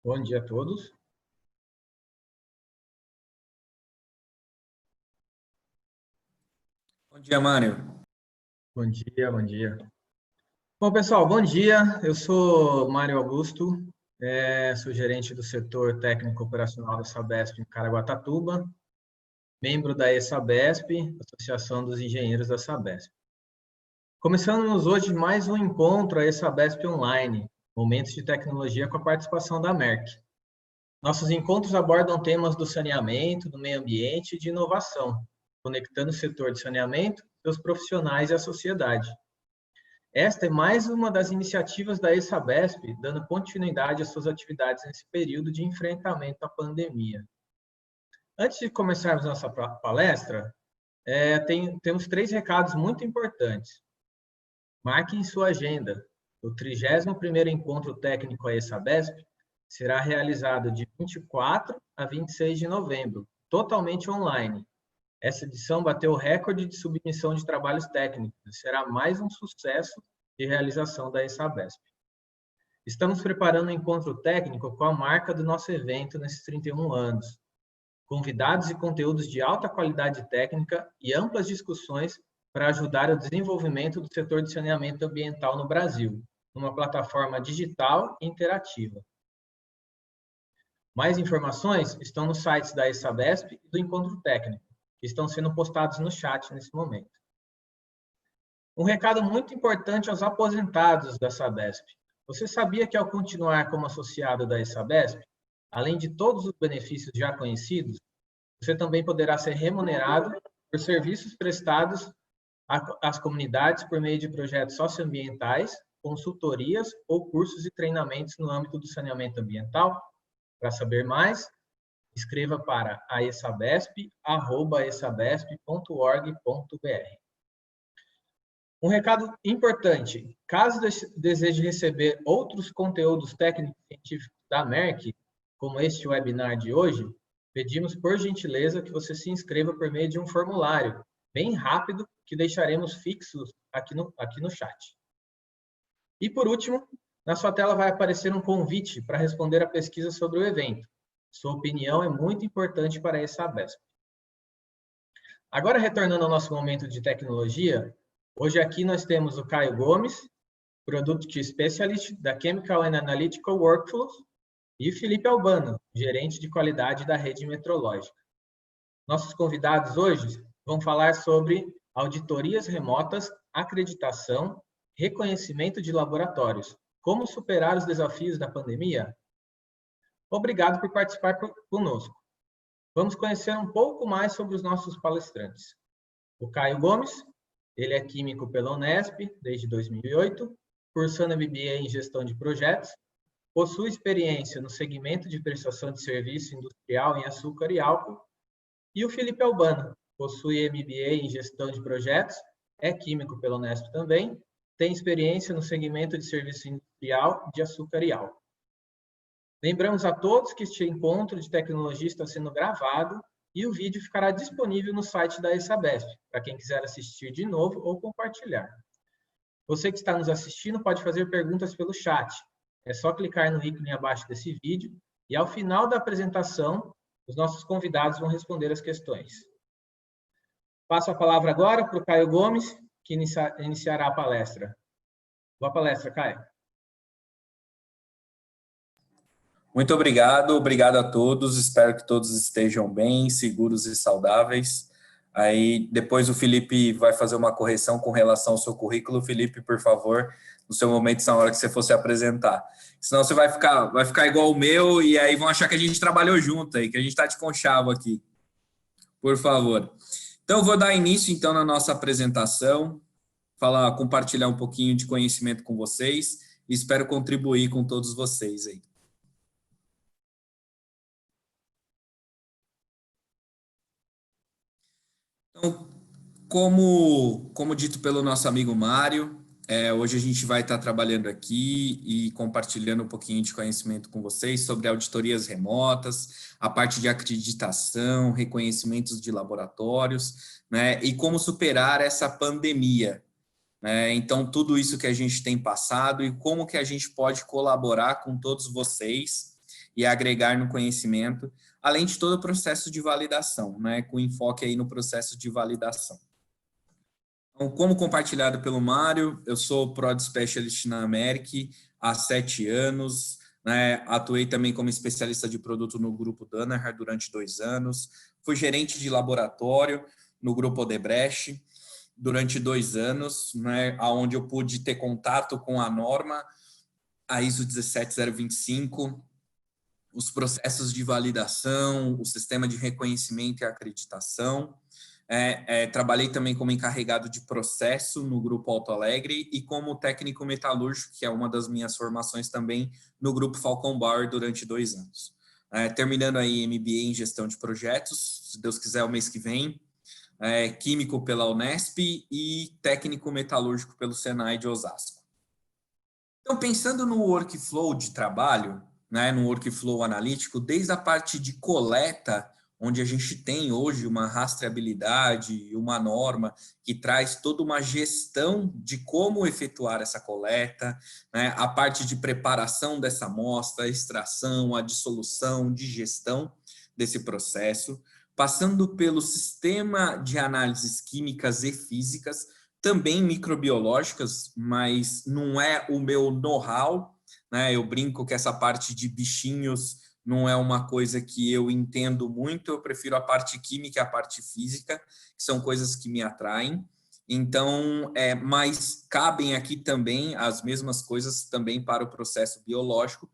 Bom dia a todos. Bom dia, Mário. Bom dia, bom dia. Bom, pessoal, bom dia. Eu sou Mário Augusto, sou gerente do setor técnico operacional da Sabesp em Caraguatatuba, membro da ESABESP, Associação dos Engenheiros da Sabesp. Começamos hoje mais um encontro, a ESABESP Online, Momentos de Tecnologia com a participação da Merck. Nossos encontros abordam temas do saneamento, do meio ambiente e de inovação, conectando o setor de saneamento, seus profissionais e a sociedade. Esta é mais uma das iniciativas da ESABESP, dando continuidade às suas atividades nesse período de enfrentamento à pandemia. Antes de começarmos nossa palestra, temos 3 recados muito importantes. Marque em sua agenda. O 31º Encontro Técnico à ESABESP será realizado de 24 a 26 de novembro, totalmente online. Essa edição bateu o recorde de submissão de trabalhos técnicos e será mais um sucesso de realização da ESABESP. Estamos preparando um encontro técnico com a marca do nosso evento nesses 31 anos. Convidados e conteúdos de alta qualidade técnica e amplas discussões para ajudar o desenvolvimento do setor de saneamento ambiental no Brasil, numa plataforma digital e interativa. Mais informações estão nos sites da ESABESP e do Encontro Técnico, que estão sendo postados no chat nesse momento. Um recado muito importante aos aposentados da Sabesp. Você sabia que ao continuar como associado da ESABESP, além de todos os benefícios já conhecidos, você também poderá ser remunerado por serviços prestados às comunidades por meio de projetos socioambientais, consultorias ou cursos e treinamentos no âmbito do saneamento ambiental? Para saber mais, escreva para aesabesp@esabesp.org.br. Um recado importante: caso deseje receber outros conteúdos técnicos e científicos da Merck, como este webinar de hoje, pedimos por gentileza que você se inscreva por meio de um formulário bem rápido que deixaremos fixos aqui no chat. E por último, na sua tela vai aparecer um convite para responder a pesquisa sobre o evento. Sua opinião é muito importante para a ESABESP. Agora, retornando ao nosso momento de tecnologia, hoje aqui nós temos o Caio Gomes, Product Specialist da Chemical and Analytical Workflows, e o Felipe Albano, gerente de qualidade da rede metrológica. Nossos convidados hoje vão falar sobre auditorias remotas, acreditação, reconhecimento de laboratórios. Como superar os desafios da pandemia? Obrigado por participar conosco. Vamos conhecer um pouco mais sobre os nossos palestrantes. O Caio Gomes, ele é químico pela Unesp desde 2008, cursando MBA em gestão de projetos, possui experiência no segmento de prestação de serviço industrial em açúcar e álcool. E o Felipe Albano, possui MBA em gestão de projetos, é químico pela Unesp também, tem experiência no segmento de serviço industrial de açúcar e álcool. Lembramos a todos que este encontro de tecnologia está sendo gravado e o vídeo ficará disponível no site da ESABESP, para quem quiser assistir de novo ou compartilhar. Você que está nos assistindo pode fazer perguntas pelo chat. É só clicar no ícone abaixo desse vídeo e ao final da apresentação, os nossos convidados vão responder as questões. Passo a palavra agora para o Caio Gomes, que iniciará a palestra. Boa palestra, Caio. Muito obrigado a todos, espero que todos estejam bem, seguros e saudáveis. Aí depois o Felipe vai fazer uma correção com relação ao seu currículo. Felipe, por favor, no seu momento, na hora que você for se apresentar. Senão você vai ficar igual o meu e aí vão achar que a gente trabalhou junto aí, que a gente está de conchavo aqui. Por favor. Então, eu vou dar início então na nossa apresentação, compartilhar um pouquinho de conhecimento com vocês e espero contribuir com todos vocês aí. Então, como dito pelo nosso amigo Mário, hoje a gente vai estar trabalhando aqui e compartilhando um pouquinho de conhecimento com vocês sobre auditorias remotas, a parte de acreditação, reconhecimentos de laboratórios, né, e como superar essa pandemia. Né? Então, tudo isso que a gente tem passado e como que a gente pode colaborar com todos vocês e agregar no conhecimento, além de todo o processo de validação, né, com enfoque aí no processo de validação. Então, como compartilhado pelo Mário, eu sou Prod Specialist na Merck há 7 anos, né, atuei também como especialista de produto no grupo Danaher durante 2 anos, fui gerente de laboratório no grupo Odebrecht durante 2 anos, né, onde eu pude ter contato com a norma, a ISO 17025, os processos de validação, o sistema de reconhecimento e acreditação. Trabalhei também como encarregado de processo no Grupo Alto Alegre e como técnico metalúrgico, que é uma das minhas formações também no Grupo Falcon Bauer durante 2 anos. Terminando aí MBA em gestão de projetos, se Deus quiser, o mês que vem, químico pela Unesp e técnico metalúrgico pelo Senai de Osasco. Então, pensando no workflow de trabalho, né, no workflow analítico, desde a parte de coleta, onde a gente tem hoje uma rastreabilidade, uma norma que traz toda uma gestão de como efetuar essa coleta, né, a parte de preparação dessa amostra, a extração, a dissolução, digestão desse processo, passando pelo sistema de análises químicas e físicas, também microbiológicas, mas não é o meu know-how, né? Eu brinco que essa parte de bichinhos não é uma coisa que eu entendo muito, eu prefiro a parte química e a parte física, que são coisas que me atraem. Então, mas cabem aqui também as mesmas coisas também para o processo biológico,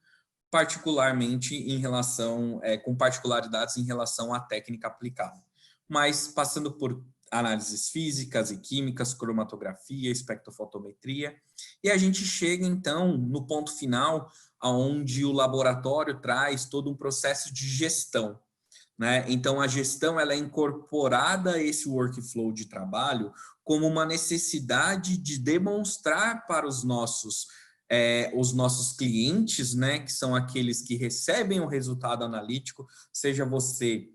particularmente em relação, com particularidades em relação à técnica aplicada. Mas passando por análises físicas e químicas, cromatografia, espectrofotometria, e a gente chega, então, no ponto final, onde o laboratório traz todo um processo de gestão, né? Então, a gestão ela é incorporada a esse workflow de trabalho como uma necessidade de demonstrar para os nossos clientes, né, que são aqueles que recebem o resultado analítico, seja você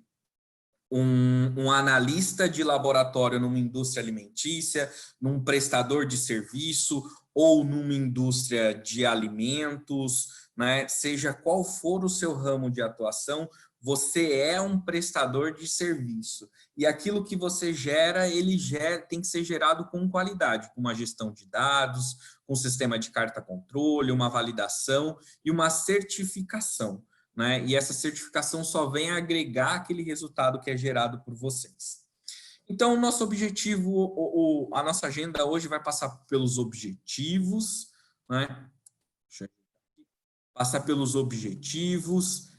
um analista de laboratório numa indústria alimentícia, num prestador de serviço ou numa indústria de alimentos, né? Seja qual for o seu ramo de atuação, você é um prestador de serviço. E aquilo que você gera, tem que ser gerado com qualidade, com uma gestão de dados, com um sistema de carta-controle, uma validação e uma certificação, né? E essa certificação só vem agregar aquele resultado que é gerado por vocês. Então, o nosso objetivo, a nossa agenda hoje vai passar pelos objetivos, né? Passar pelos objetivos,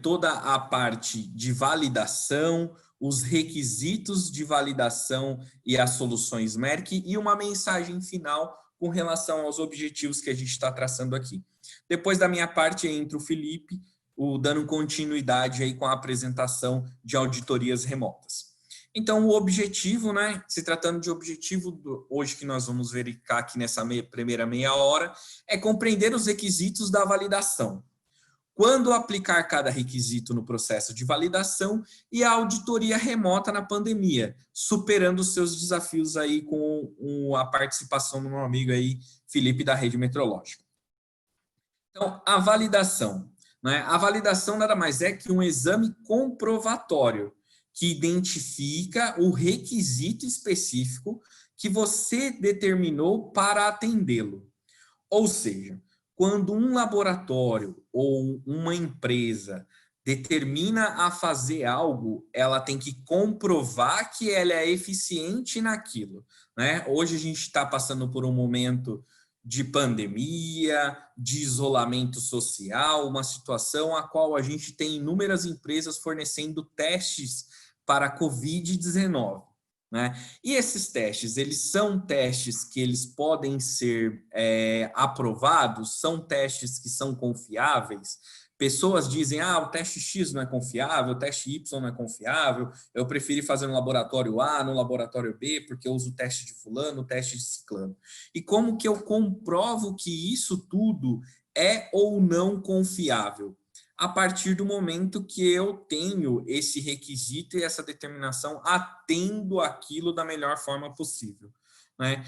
toda a parte de validação, os requisitos de validação e as soluções Merck e uma mensagem final com relação aos objetivos que a gente está traçando aqui. Depois da minha parte, entra o Felipe, dando continuidade aí com a apresentação de auditorias remotas. Então, o objetivo, né, se tratando de objetivo, hoje que nós vamos verificar aqui nessa primeira meia hora, é compreender os requisitos da validação. Quando aplicar cada requisito no processo de validação e a auditoria remota na pandemia, superando os seus desafios aí com a participação do meu amigo aí, Felipe, da Rede Metrológica. Então, a validação, né? A validação nada mais é que um exame comprovatório que identifica o requisito específico que você determinou para atendê-lo. Ou seja, quando um laboratório ou uma empresa determina a fazer algo, ela tem que comprovar que ela é eficiente naquilo, né? Hoje a gente está passando por um momento de pandemia, de isolamento social, uma situação a qual a gente tem inúmeras empresas fornecendo testes para a Covid-19. Né? E esses testes, eles são testes que eles podem ser aprovados, são testes que são confiáveis. Pessoas dizem, o teste X não é confiável, o teste Y não é confiável, eu prefiro fazer no laboratório A, no laboratório B, porque eu uso o teste de fulano, o teste de ciclano. E como que eu comprovo que isso tudo é ou não confiável? A partir do momento que eu tenho esse requisito e essa determinação, atendo aquilo da melhor forma possível, né?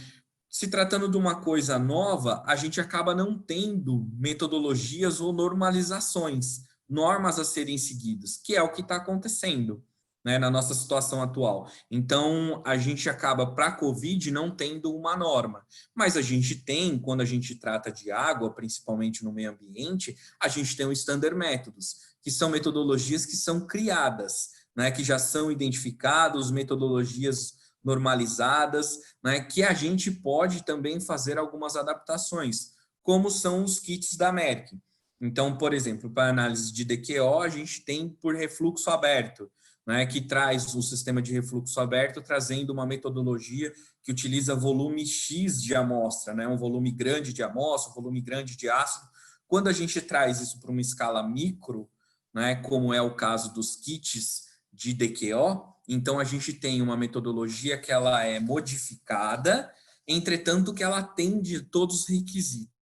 Se tratando de uma coisa nova, a gente acaba não tendo metodologias ou normalizações normas a serem seguidas, que é o que está acontecendo, né, na nossa situação atual. Então, a gente acaba, para a Covid, não tendo uma norma. Mas a gente tem, quando a gente trata de água, principalmente no meio ambiente, a gente tem os standard métodos, que são metodologias que são criadas, né, que já são identificados, metodologias normalizadas, né, que a gente pode também fazer algumas adaptações, como são os kits da Merck. Então, por exemplo, para análise de DQO, a gente tem por refluxo aberto, né, que traz o sistema de refluxo aberto, trazendo uma metodologia que utiliza volume X de amostra, né, um volume grande de amostra, um volume grande de ácido. Quando a gente traz isso para uma escala micro, né, como é o caso dos kits de DQO, então a gente tem uma metodologia que ela é modificada, entretanto que ela atende todos os requisitos.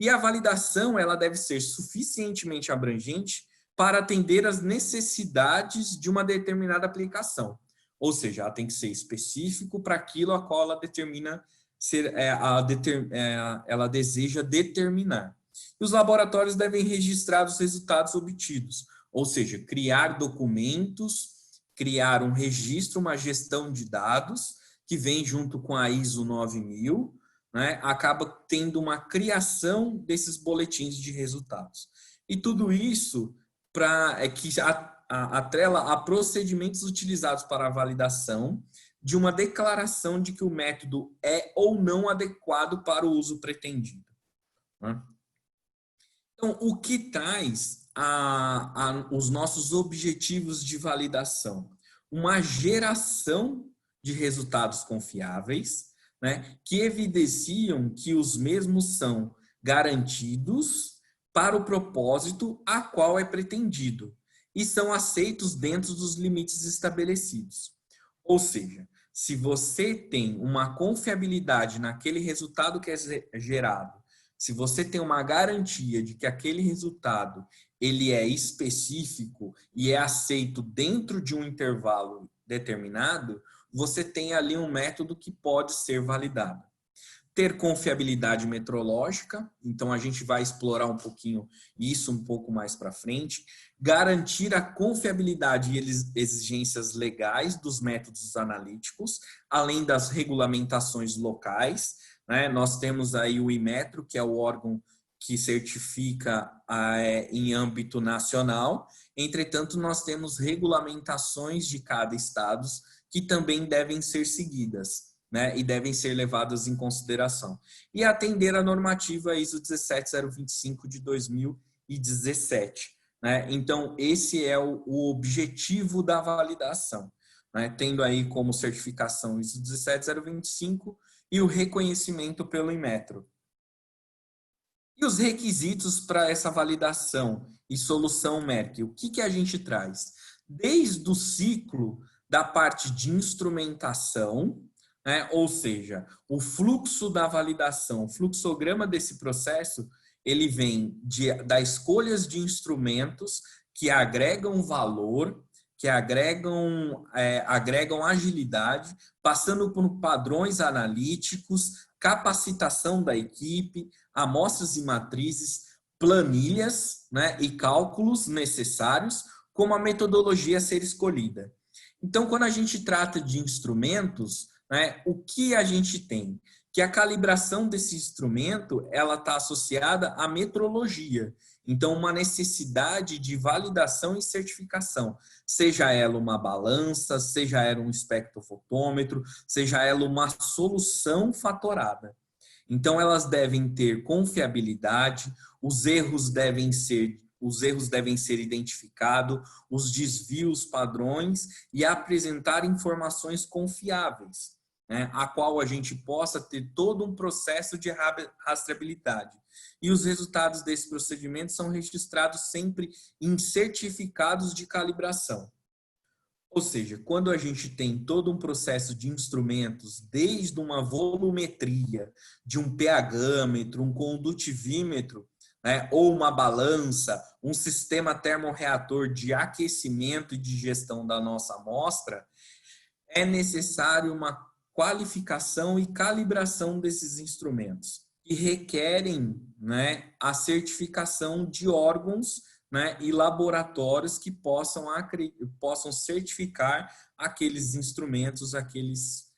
E a validação ela deve ser suficientemente abrangente para atender às necessidades de uma determinada aplicação. Ou seja, ela tem que ser específico para aquilo a qual ela determina ela deseja determinar. E os laboratórios devem registrar os resultados obtidos, ou seja, criar documentos, criar um registro, uma gestão de dados, que vem junto com a ISO 9000, né, acaba tendo uma criação desses boletins de resultados. E tudo isso que atrela a procedimentos utilizados para a validação de uma declaração de que o método é ou não adequado para o uso pretendido. Né? Então, o que traz os nossos objetivos de validação? Uma geração de resultados confiáveis, né, que evidenciam que os mesmos são garantidos para o propósito a qual é pretendido e são aceitos dentro dos limites estabelecidos. Ou seja, se você tem uma confiabilidade naquele resultado que é gerado, se você tem uma garantia de que aquele resultado ele é específico e é aceito dentro de um intervalo determinado, você tem ali um método que pode ser validado. Ter confiabilidade metrológica, então a gente vai explorar um pouquinho isso um pouco mais para frente. Garantir a confiabilidade e exigências legais dos métodos analíticos, além das regulamentações locais. Né? Nós temos aí o Inmetro, que é o órgão que certifica em âmbito nacional. Entretanto, nós temos regulamentações de cada estado que também devem ser seguidas, né, e devem ser levadas em consideração. E atender a normativa ISO 17025 de 2017. Né? Então, esse é o objetivo da validação, né? Tendo aí como certificação ISO 17025 e o reconhecimento pelo Inmetro. E os requisitos para essa validação e solução Merck? O que a gente traz? Desde o ciclo da parte de instrumentação, né? Ou seja, o fluxo da validação, o fluxograma desse processo, ele vem das escolhas de instrumentos que agregam valor, que agregam agilidade, passando por padrões analíticos, capacitação da equipe, amostras e matrizes, planilhas, né, e cálculos necessários, como a metodologia a ser escolhida. Então, quando a gente trata de instrumentos, né, o que a gente tem? Que a calibração desse instrumento ela está associada à metrologia. Então, uma necessidade de validação e certificação, seja ela uma balança, seja ela um espectrofotômetro, seja ela uma solução fatorada. Então, elas devem ter confiabilidade, os erros devem ser identificados, os desvios padrões e apresentar informações confiáveis, né, a qual a gente possa ter todo um processo de rastreabilidade. E os resultados desse procedimento são registrados sempre em certificados de calibração. Ou seja, quando a gente tem todo um processo de instrumentos, desde uma volumetria, de um pH-metro, um condutivímetro, né, ou uma balança, um sistema termorreator de aquecimento e de gestão da nossa amostra, é necessário uma qualificação e calibração desses instrumentos. que requerem, né, a certificação de órgãos, né, e laboratórios que possam certificar aqueles instrumentos, aqueles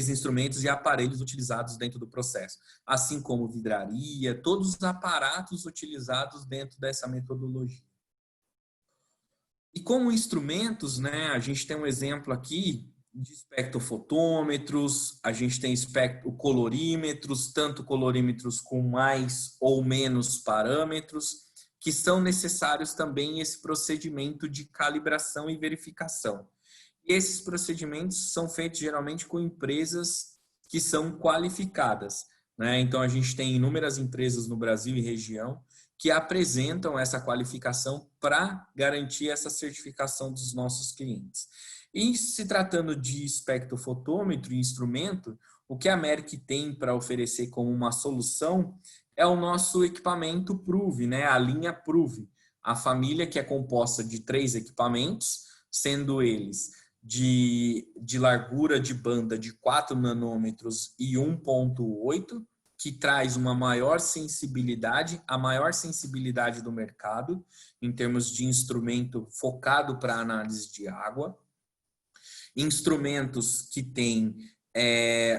instrumentos e aparelhos utilizados dentro do processo, assim como vidraria, todos os aparatos utilizados dentro dessa metodologia. E como instrumentos, né, a gente tem um exemplo aqui de espectrofotômetros, a gente tem colorímetros, tanto colorímetros com mais ou menos parâmetros, que são necessários também esse procedimento de calibração e verificação. E esses procedimentos são feitos geralmente com empresas que são qualificadas, né? Então, a gente tem inúmeras empresas no Brasil e região que apresentam essa qualificação para garantir essa certificação dos nossos clientes. E se tratando de espectrofotômetro e instrumento, o que a Merck tem para oferecer como uma solução é o nosso equipamento Pruve, né? A linha Pruve, a família que é composta de 3 equipamentos, sendo eles de largura de banda de 4 nanômetros e 1,8, que traz uma maior sensibilidade, a maior sensibilidade do mercado, em termos de instrumento focado para análise de água. Instrumentos que têm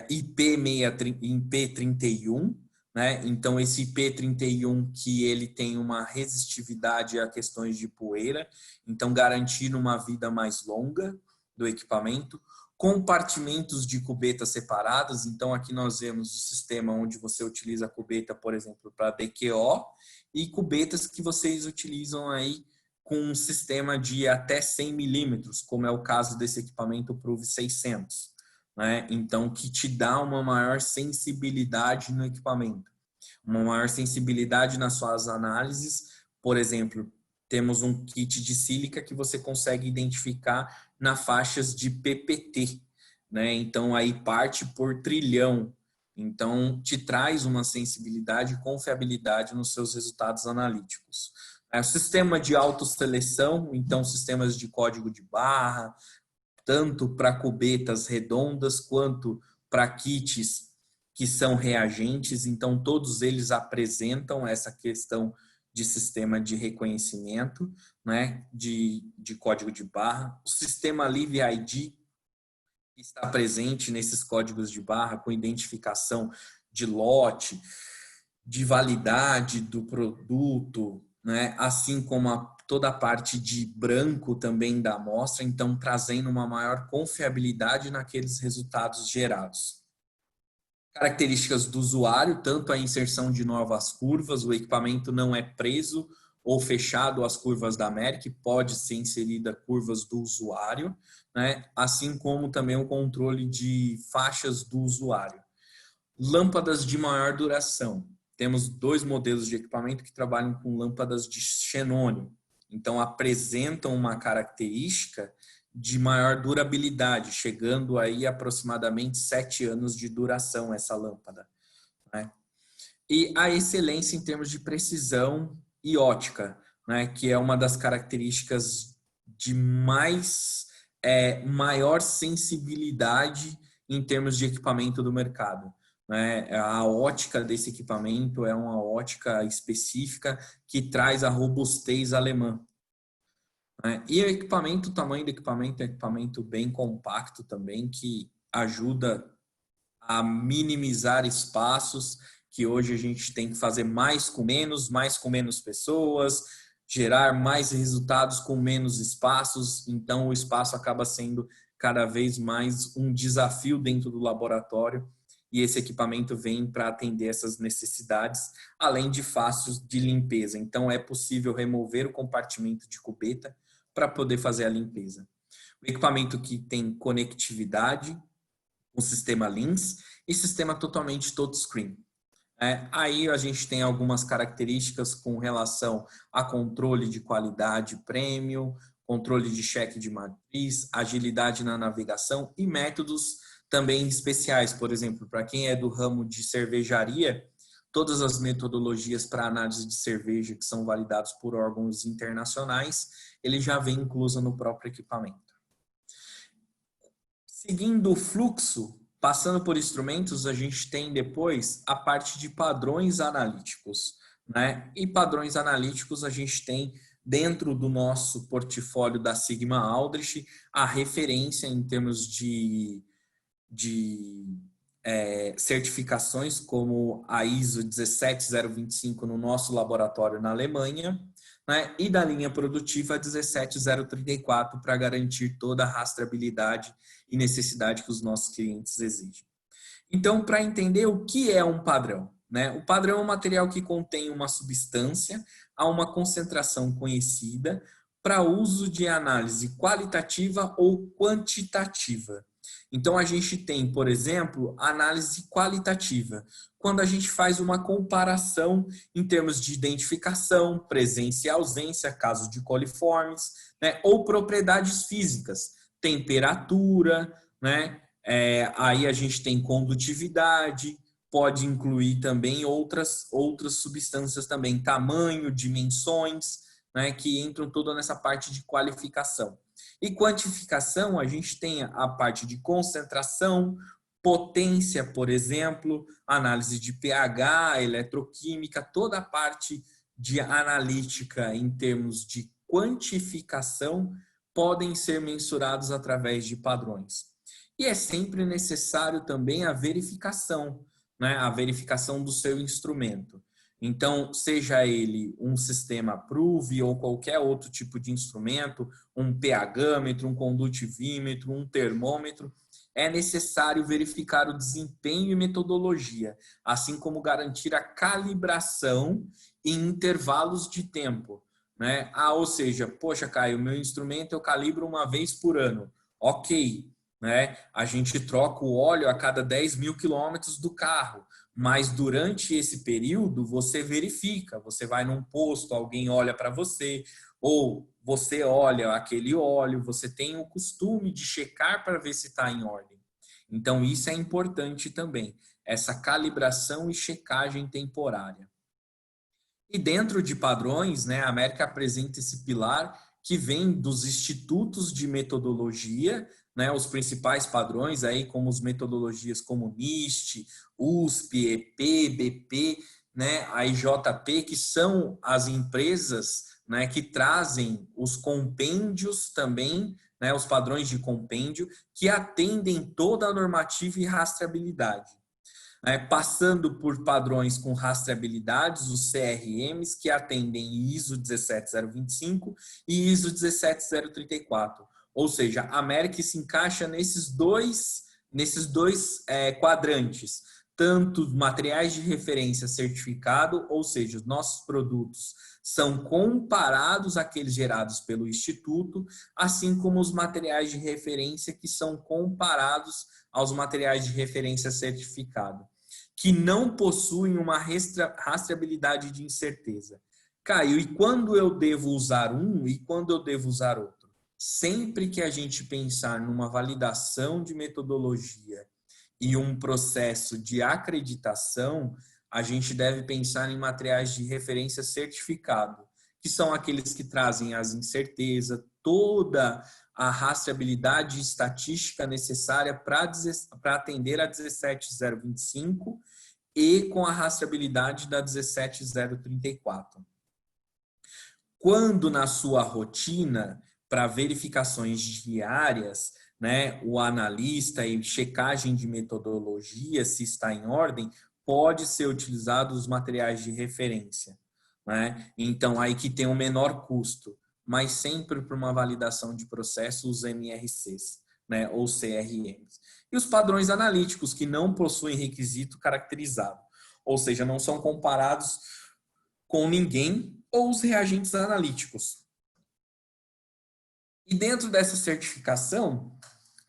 IP31, né? Então, esse IP31 que ele tem uma resistividade a questões de poeira, então garantindo uma vida mais longa do equipamento. Compartimentos de cubetas separadas, então aqui nós vemos o sistema onde você utiliza a cubeta, por exemplo, para DQO, e cubetas que vocês utilizam aí com um sistema de até 100 milímetros, como é o caso desse equipamento Pruve 600, né? Então, que te dá uma maior sensibilidade no equipamento, uma maior sensibilidade nas suas análises. Por exemplo, temos um kit de sílica que você consegue identificar nas faixas de PPT, né? Então, aí parte por trilhão. Então, te traz uma sensibilidade e confiabilidade nos seus resultados analíticos. O sistema de autoseleção, então sistemas de código de barra, tanto para cubetas redondas quanto para kits que são reagentes, então todos eles apresentam essa questão de sistema de reconhecimento, né, de código de barra. O sistema Live ID está presente nesses códigos de barra com identificação de lote, de validade do produto, né, assim como toda a parte de branco também da amostra, então trazendo uma maior confiabilidade naqueles resultados gerados. Características do usuário, tanto a inserção de novas curvas, o equipamento não é preso ou fechado às curvas da Merck, pode ser inserida curvas do usuário, né? Assim como também o controle de faixas do usuário. Lâmpadas de maior duração. Temos 2 modelos de equipamento que trabalham com lâmpadas de xenônio. Então, apresentam uma característica de maior durabilidade, chegando aí aproximadamente 7 anos de duração essa lâmpada, né? E a excelência em termos de precisão e ótica, né? Que é uma das características de maior sensibilidade em termos de equipamento do mercado. A ótica desse equipamento é uma ótica específica que traz a robustez alemã. E o tamanho do equipamento é um equipamento bem compacto também, que ajuda a minimizar espaços, que hoje a gente tem que fazer mais com menos pessoas, gerar mais resultados com menos espaços, então o espaço acaba sendo cada vez mais um desafio dentro do laboratório, e esse equipamento vem para atender essas necessidades, além de fáceis de limpeza. Então, é possível remover o compartimento de cubeta para poder fazer a limpeza. O equipamento que tem conectividade, o sistema LINS e sistema totalmente touchscreen. Aí a gente tem algumas características com relação a controle de qualidade premium, controle de cheque de matriz, agilidade na navegação e métodos também especiais. Por exemplo, para quem é do ramo de cervejaria, todas as metodologias para análise de cerveja que são validados por órgãos internacionais, ele já vem incluso no próprio equipamento. Seguindo o fluxo, Passando por instrumentos, a gente tem depois a parte de padrões analíticos, né? E padrões analíticos a gente tem dentro do nosso portfólio da Sigma Aldrich a referência em termos de certificações como a ISO 17025 no nosso laboratório na Alemanha, né? E da linha produtiva 17034 para garantir toda a rastreabilidade e necessidade que os nossos clientes exigem. Então, para entender o que é um padrão, né? O padrão é um material que contém uma substância a uma concentração conhecida para uso de análise qualitativa ou quantitativa. Então, a gente tem, por exemplo, análise qualitativa, quando a gente faz uma comparação em termos de identificação, presença e ausência, caso de coliformes, né? Ou propriedades físicas, temperatura, né? Aí a gente tem condutividade, pode incluir também outras substâncias também, tamanho, dimensões, né, que entram toda nessa parte de qualificação. E quantificação, a gente tem a parte de concentração, potência, por exemplo, análise de pH, eletroquímica, toda a parte de analítica em termos de quantificação podem ser mensurados através de padrões. E é sempre necessário também a verificação, né? A verificação do seu instrumento. Então, seja ele um sistema Prove ou qualquer outro tipo de instrumento, um pH-metro, um condutivímetro, um termômetro, é necessário verificar o desempenho e metodologia, assim como garantir a calibração em intervalos de tempo, né? Ou seja, poxa, Caio, meu instrumento eu calibro uma vez por ano. Ok, né? A gente troca o óleo a cada 10 mil quilômetros do carro, mas durante esse período você verifica, você vai num posto, alguém olha para você, ou você olha aquele óleo, você tem o costume de checar para ver se está em ordem. Então isso é importante também, essa calibração e checagem temporária. E dentro de padrões, né, a América apresenta esse pilar que vem dos institutos de metodologia, né, os principais padrões aí como as metodologias como NIST, USP, EP, BP, né, a IJP, que são as empresas, né, que trazem os compêndios também, né, os padrões de compêndio que atendem toda a normativa e rastreabilidade. Passando por padrões com rastreabilidades, os CRMs, que atendem ISO 17025 e ISO 17034. Ou seja, a Merck se encaixa nesses dois quadrantes, tanto materiais de referência certificado, ou seja, os nossos produtos são comparados àqueles gerados pelo Instituto, assim como os materiais de referência que são comparados aos materiais de referência certificado, que não possuem uma rastreabilidade de incerteza. Caio, e quando eu devo usar um e quando eu devo usar outro? Sempre que a gente pensar numa validação de metodologia e um processo de acreditação, a gente deve pensar em materiais de referência certificado, que são aqueles que trazem as incertezas, toda a rastreabilidade estatística necessária para atender a 17025 e com a rastreabilidade da 17034. Quando na sua rotina, para verificações diárias, né, o analista e checagem de metodologia, se está em ordem, pode ser utilizado os materiais de referência, né? Então, aí que tem um menor custo, mas sempre para uma validação de processo, os MRCs, né, ou CRMs. E os padrões analíticos, que não possuem requisito caracterizado, ou seja, não são comparados com ninguém, ou os reagentes analíticos. E dentro dessa certificação,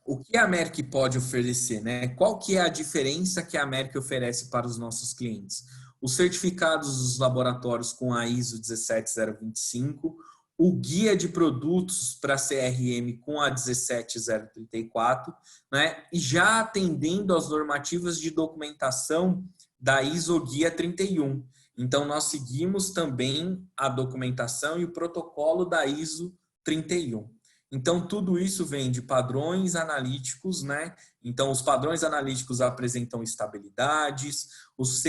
o que a Merck pode oferecer, né? Qual que é a diferença que a Merck oferece para os nossos clientes? Os certificados dos laboratórios com a ISO 17025, o guia de produtos para CRM com a 17034, né? E já atendendo às normativas de documentação da ISO Guia 31. Então, nós seguimos também a documentação e o protocolo da ISO 31. Então, tudo isso vem de padrões analíticos, né? Então, os padrões analíticos apresentam estabilidades, os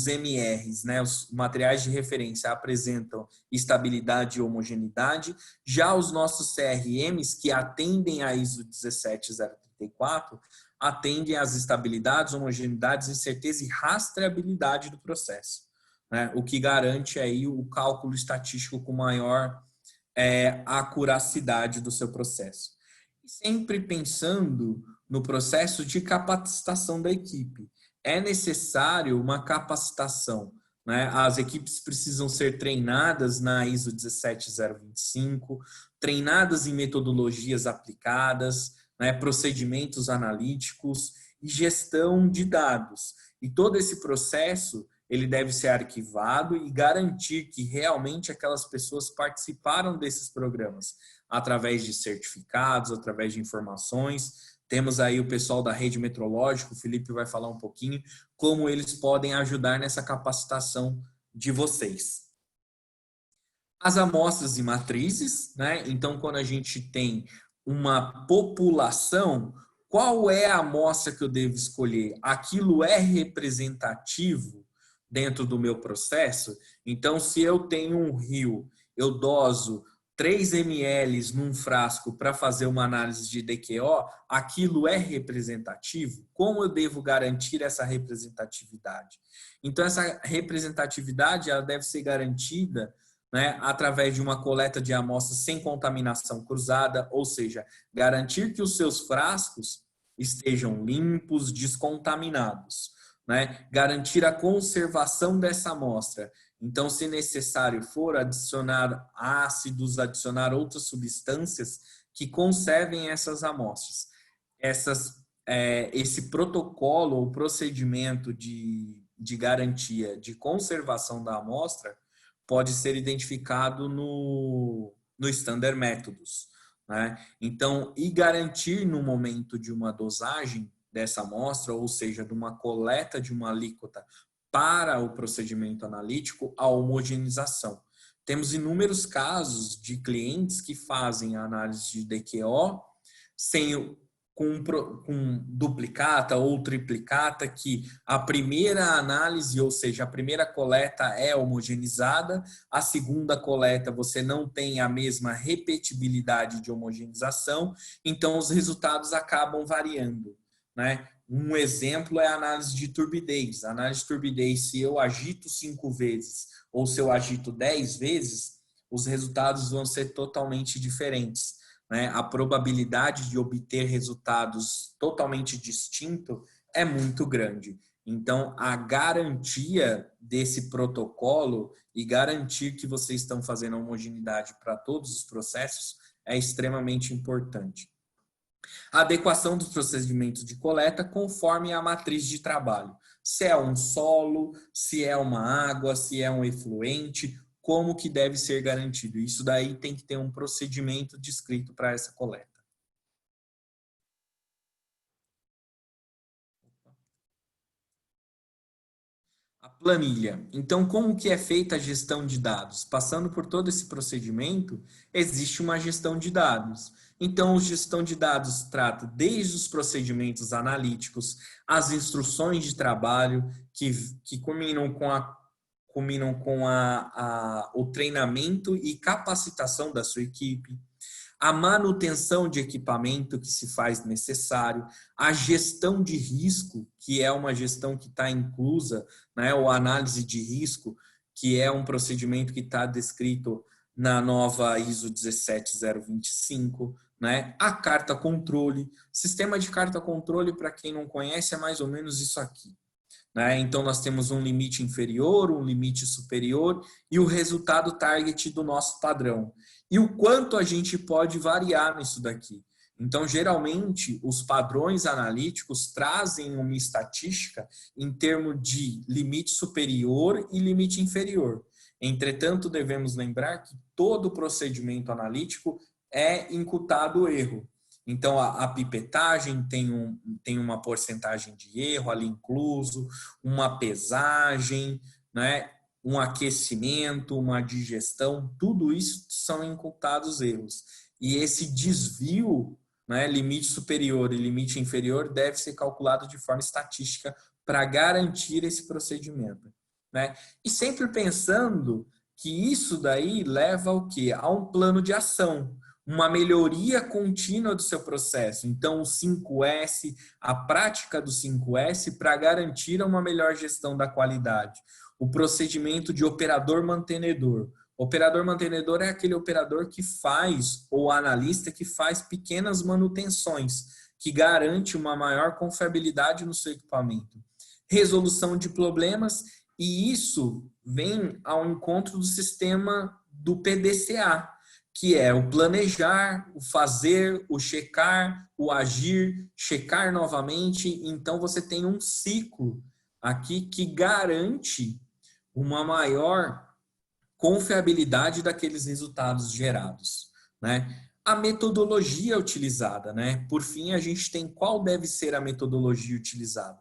MRs, né? Os materiais de referência apresentam estabilidade e homogeneidade. Já os nossos CRMs, que atendem a ISO 17034, atendem às estabilidades, homogeneidades, incerteza e rastreabilidade do processo, né? O que garante aí o cálculo estatístico com maior a acuracidade do seu processo. E sempre pensando no processo de capacitação da equipe. É necessário uma capacitação, né? As equipes precisam ser treinadas na ISO 17025, treinadas em metodologias aplicadas, né? Procedimentos analíticos e gestão de dados. E todo esse processo ele deve ser arquivado e garantir que realmente aquelas pessoas participaram desses programas através de certificados, através de informações. Temos aí o pessoal da rede metrológica, o Felipe vai falar um pouquinho como eles podem ajudar nessa capacitação de vocês. As amostras e matrizes, né? Então, quando a gente tem uma população, qual é a amostra que eu devo escolher? Aquilo é representativo dentro do meu processo? Então, se eu tenho um rio, eu doso 3 ml num frasco para fazer uma análise de DQO, aquilo é representativo? Como eu devo garantir essa representatividade? Então, essa representatividade ela deve ser garantida, né, através de uma coleta de amostras sem contaminação cruzada, ou seja, garantir que os seus frascos estejam limpos, descontaminados, né? Garantir a conservação dessa amostra. Então, se necessário for, adicionar ácidos, adicionar outras substâncias que conservem essas amostras. Esse protocolo ou procedimento de garantia de conservação da amostra pode ser identificado no Standard Métodos, né? Então, e garantir no momento de uma dosagem dessa amostra, ou seja, de uma coleta de uma alíquota para o procedimento analítico, a homogeneização. Temos inúmeros casos de clientes que fazem a análise de DQO com duplicata ou triplicata, que a primeira análise, ou seja, a primeira coleta é homogeneizada, a segunda coleta você não tem a mesma repetibilidade de homogeneização, então os resultados acabam variando, né? Um exemplo é a análise de turbidez. A análise de turbidez, se eu agito 5 vezes ou se eu agito 10 vezes, os resultados vão ser totalmente diferentes, né? A probabilidade de obter resultados totalmente distintos é muito grande. Então, a garantia desse protocolo e garantir que vocês estão fazendo a homogeneidade para todos os processos é extremamente importante. A adequação dos procedimentos de coleta conforme a matriz de trabalho. Se é um solo, se é uma água, se é um efluente, como que deve ser garantido. Isso daí tem que ter um procedimento descrito para essa coleta. A planilha. Então, como que é feita a gestão de dados? Passando por todo esse procedimento, existe uma gestão de dados. Então, a gestão de dados trata desde os procedimentos analíticos, as instruções de trabalho, que culminam com o treinamento e capacitação da sua equipe, a manutenção de equipamento que se faz necessário, a gestão de risco, que é uma gestão que está inclusa, né, ou análise de risco, que é um procedimento que está descrito na nova ISO 17025, né, a carta controle. Sistema de carta controle, para quem não conhece, é mais ou menos isso aqui, né? Então, nós temos um limite inferior, um limite superior e o resultado target do nosso padrão. E o quanto a gente pode variar nisso daqui. Então, geralmente, os padrões analíticos trazem uma estatística em termos de limite superior e limite inferior. Entretanto, devemos lembrar que todo procedimento analítico é incutado erro. Então, a pipetagem tem uma porcentagem de erro ali incluso, uma pesagem, né? Um aquecimento, uma digestão, tudo isso são incutados erros. e esse desvio, né, limite superior e limite inferior, deve ser calculado de forma estatística para garantir esse procedimento, né? E sempre pensando que isso daí leva ao quê? A um plano de ação, uma melhoria contínua do seu processo. Então, o 5S, a prática do 5S para garantir uma melhor gestão da qualidade. O procedimento de operador mantenedor. Operador mantenedor é aquele operador que faz, ou analista que faz pequenas manutenções, que garante uma maior confiabilidade no seu equipamento. Resolução de problemas, e isso vem ao encontro do sistema do PDCA, que é o planejar, o fazer, o checar, o agir, checar novamente. Então, você tem um ciclo aqui que garante uma maior confiabilidade daqueles resultados gerados, né? A metodologia utilizada, né? Por fim, a gente tem qual deve ser a metodologia utilizada.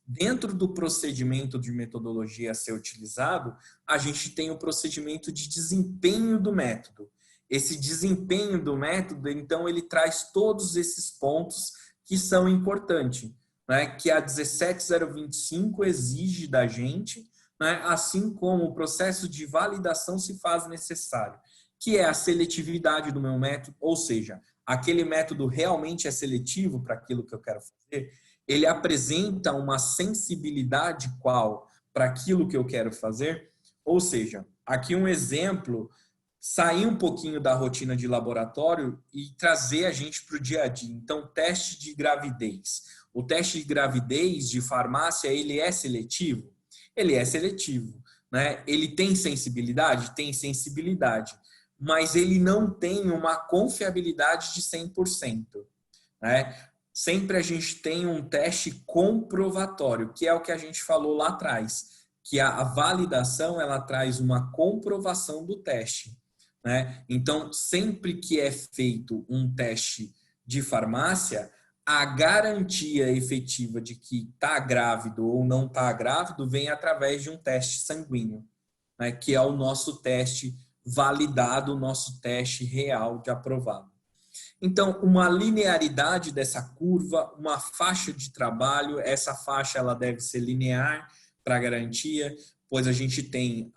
Dentro do procedimento de metodologia a ser utilizado, a gente tem o procedimento de desempenho do método. Esse desempenho do método, então, ele traz todos esses pontos que são importantes, né? Que a 17025 exige da gente, né? Assim como o processo de validação se faz necessário, que é a seletividade do meu método, ou seja, aquele método realmente é seletivo para aquilo que eu quero fazer, ele apresenta uma sensibilidade qual para aquilo que eu quero fazer, ou seja, aqui um exemplo, sair um pouquinho da rotina de laboratório e trazer a gente para o dia a dia. Então, teste de gravidez. O teste de gravidez de farmácia, ele é seletivo? Ele é seletivo, né? Ele tem sensibilidade? Tem sensibilidade, mas ele não tem uma confiabilidade de 100%, né? Sempre a gente tem um teste comprovatório, que é o que a gente falou lá atrás, que a validação ela traz uma comprovação do teste, né? Então, sempre que é feito um teste de farmácia, a garantia efetiva de que está grávido ou não está grávido vem através de um teste sanguíneo, né? Que é o nosso teste validado, o nosso teste real de aprovado. Então, uma linearidade dessa curva, uma faixa de trabalho, essa faixa ela deve ser linear para garantia, pois a gente tem,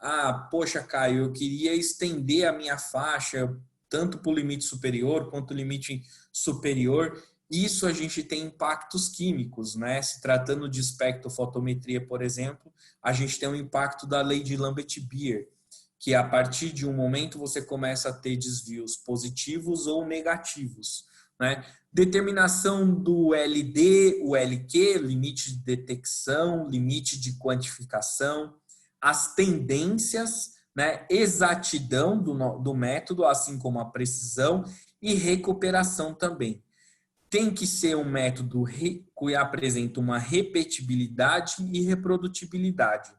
poxa, Caio, eu queria estender a minha faixa tanto para o limite superior quanto o limite superior. Isso a gente tem impactos químicos, né? Se tratando de espectrofotometria, por exemplo, a gente tem um impacto da lei de Lambert-Beer, que a partir de um momento você começa a ter desvios positivos ou negativos, né? Determinação do LD, o LQ, limite de detecção, limite de quantificação, as tendências, né? Exatidão do método, assim como a precisão e recuperação também. Tem que ser um método que apresenta uma repetibilidade e reprodutibilidade.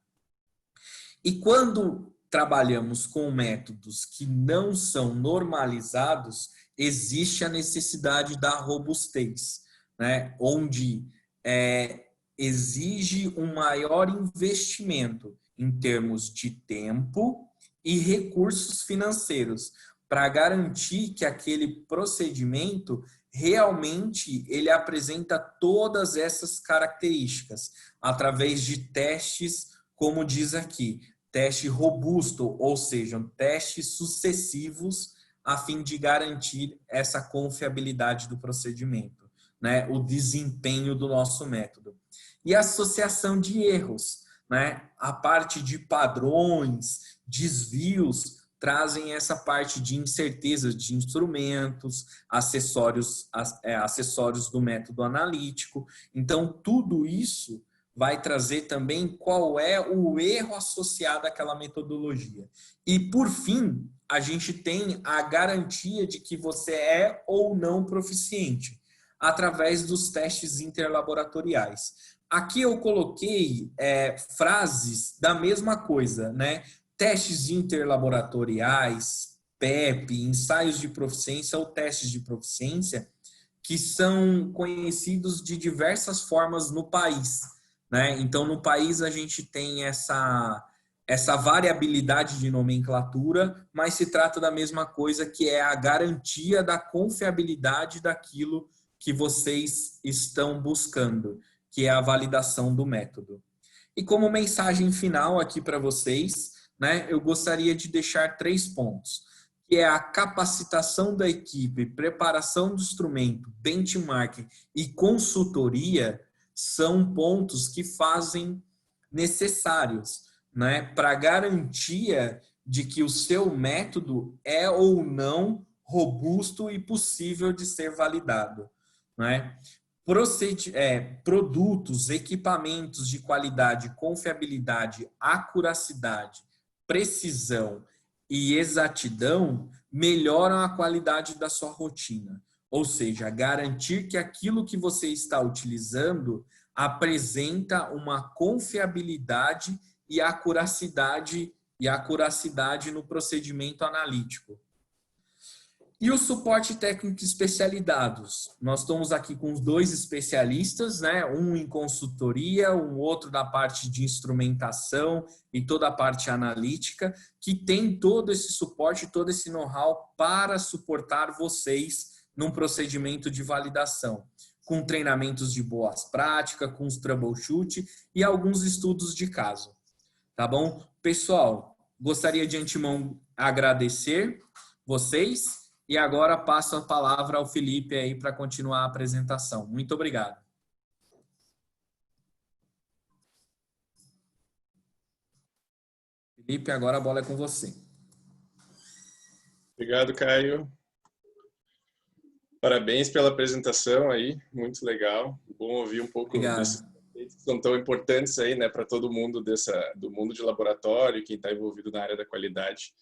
E quando trabalhamos com métodos que não são normalizados, existe a necessidade da robustez, né? Onde exige um maior investimento em termos de tempo e recursos financeiros para garantir que aquele procedimento realmente ele apresenta todas essas características através de testes, como diz aqui, teste robusto, ou seja, testes sucessivos a fim de garantir essa confiabilidade do procedimento, né? O desempenho do nosso método. E a associação de erros, né? A parte de padrões, desvios, trazem essa parte de incerteza de instrumentos, acessórios do método analítico. Então, tudo isso vai trazer também qual é o erro associado àquela metodologia. E, por fim, a gente tem a garantia de que você é ou não proficiente, através dos testes interlaboratoriais. Aqui eu coloquei frases da mesma coisa, né? Testes interlaboratoriais, PEP, ensaios de proficiência ou testes de proficiência, que são conhecidos de diversas formas no país, né? Então, no país, a gente tem essa variabilidade de nomenclatura, mas se trata da mesma coisa, que é a garantia da confiabilidade daquilo que vocês estão buscando, que é a validação do método. E como mensagem final aqui para vocês, né, eu gostaria de deixar 3 pontos, que é a capacitação da equipe, preparação do instrumento, benchmarking e consultoria, são pontos que fazem necessários, né, para garantia de que o seu método é ou não robusto e possível de ser validado, né? Produtos, equipamentos de qualidade, confiabilidade, acuracidade, precisão e exatidão melhoram a qualidade da sua rotina. Ou seja, garantir que aquilo que você está utilizando apresenta uma confiabilidade e acuracidade no procedimento analítico. E o suporte técnico especializados? Nós estamos aqui com os 2 especialistas, né? Um em consultoria, um outro da parte de instrumentação e toda a parte analítica, que tem todo esse suporte, todo esse know-how para suportar vocês num procedimento de validação, com treinamentos de boas práticas, com os troubleshoot e alguns estudos de caso. Tá bom? Pessoal, gostaria de antemão agradecer vocês. E agora passo a palavra ao Felipe aí para continuar a apresentação. Muito obrigado. Felipe, agora a bola é com você. Obrigado, Caio. Parabéns pela apresentação aí, muito legal. Bom ouvir um pouco desses conceitos que são tão importantes aí, né, para todo mundo do mundo de laboratório, quem está envolvido na área da qualidade.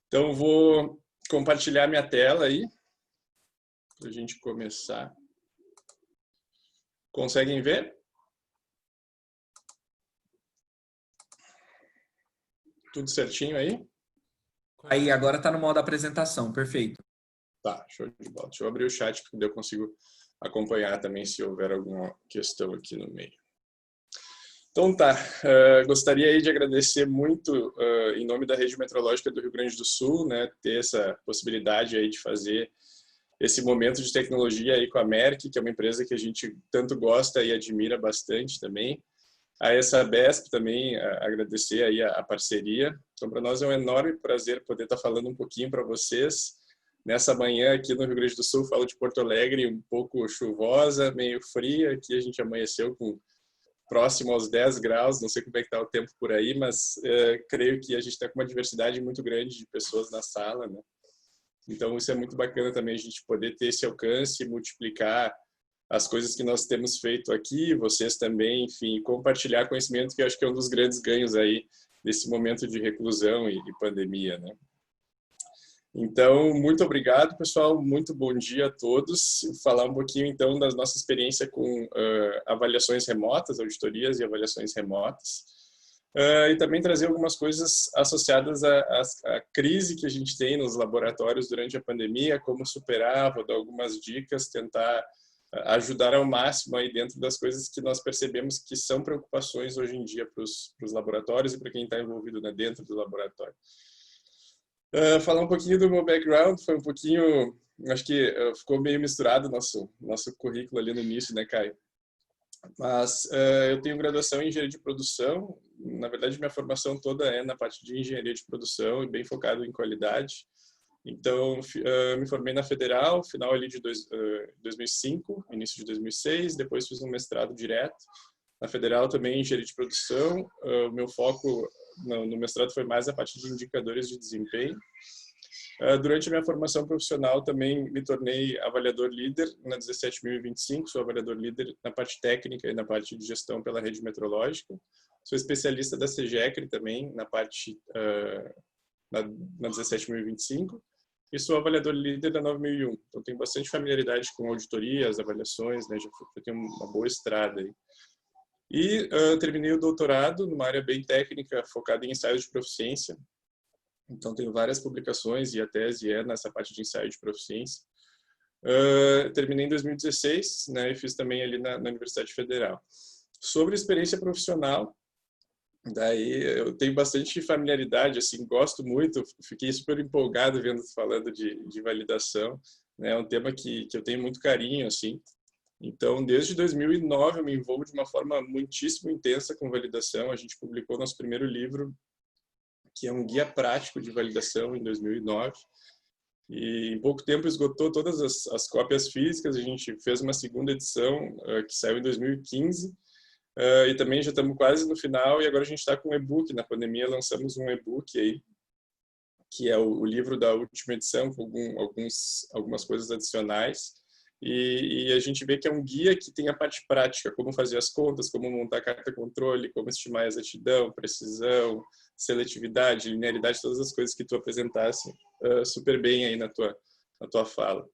Então, vou compartilhar minha tela aí, para a gente começar. Conseguem ver? Tudo certinho aí? Aí, agora está no modo apresentação, perfeito. Tá, show de bola. Deixa eu abrir o chat, porque eu consigo acompanhar também se houver alguma questão aqui no meio. Então tá, gostaria aí de agradecer muito, em nome da Rede Metrológica do Rio Grande do Sul, né, ter essa possibilidade aí de fazer esse momento de tecnologia aí com a Merck, que é uma empresa que a gente tanto gosta e admira bastante também. A essa BESP também, agradecer aí a parceria. Então, para nós é um enorme prazer poder estar falando um pouquinho para vocês. Nessa manhã aqui no Rio Grande do Sul, falo de Porto Alegre, um pouco chuvosa, meio fria, aqui a gente amanheceu com próximo aos 10 graus, não sei como é que está o tempo por aí, mas creio que a gente está com uma diversidade muito grande de pessoas na sala, né? Então isso é muito bacana também, a gente poder ter esse alcance, multiplicar as coisas que nós temos feito aqui, vocês também, enfim, compartilhar conhecimento, que eu acho que é um dos grandes ganhos aí desse momento de reclusão e pandemia, né? Então, muito obrigado, pessoal. Muito bom dia a todos. Vou falar um pouquinho, então, da nossa experiência com avaliações remotas, auditorias e avaliações remotas. E também trazer algumas coisas associadas à crise que a gente tem nos laboratórios durante a pandemia, como superar, vou dar algumas dicas, tentar ajudar ao máximo aí dentro das coisas que nós percebemos que são preocupações hoje em dia para os laboratórios e para quem está envolvido, né, dentro do laboratório. Falar um pouquinho do meu background, foi um pouquinho, acho que ficou meio misturado nosso currículo ali no início, né, Caio? Mas eu tenho graduação em engenharia de produção, na verdade minha formação toda é na parte de engenharia de produção e bem focado em qualidade. Então, me formei na Federal, final ali de 2005, início de 2006, depois fiz um mestrado direto. Na Federal também em engenharia de produção, o meu foco no mestrado foi mais a parte de indicadores de desempenho. Durante a minha formação profissional também me tornei avaliador líder na 17.025, sou avaliador líder na parte técnica e na parte de gestão pela rede metrológica. Sou especialista da CEGECRE também na parte na 17.025 e sou avaliador líder da 9.001. Então tenho bastante familiaridade com auditorias, avaliações, né? Já tenho uma boa estrada aí. E terminei o doutorado numa área bem técnica, focada em ensaios de proficiência. Então, tenho várias publicações e a tese é nessa parte de ensaio de proficiência. Terminei em 2016, né, e fiz também ali na Universidade Federal. Sobre experiência profissional, Daí eu tenho bastante familiaridade, assim, gosto muito, fiquei super empolgado vendo falando de validação, né? É um tema que eu tenho muito carinho, assim. Então, desde 2009 eu me envolvo de uma forma muitíssimo intensa com validação. A gente publicou nosso primeiro livro, que é um guia prático de validação, em 2009. E em pouco tempo esgotou todas as cópias físicas. A gente fez uma segunda edição, que saiu em 2015. E também já estamos quase no final, e agora a gente está com um e-book. Na pandemia lançamos um e-book aí, que é o livro da última edição, com algumas coisas adicionais. E a gente vê que é um guia que tem a parte prática, como fazer as contas, como montar a carta controle, como estimar a exatidão, precisão, seletividade, linearidade, todas as coisas que tu apresentasse super bem aí na tua fala.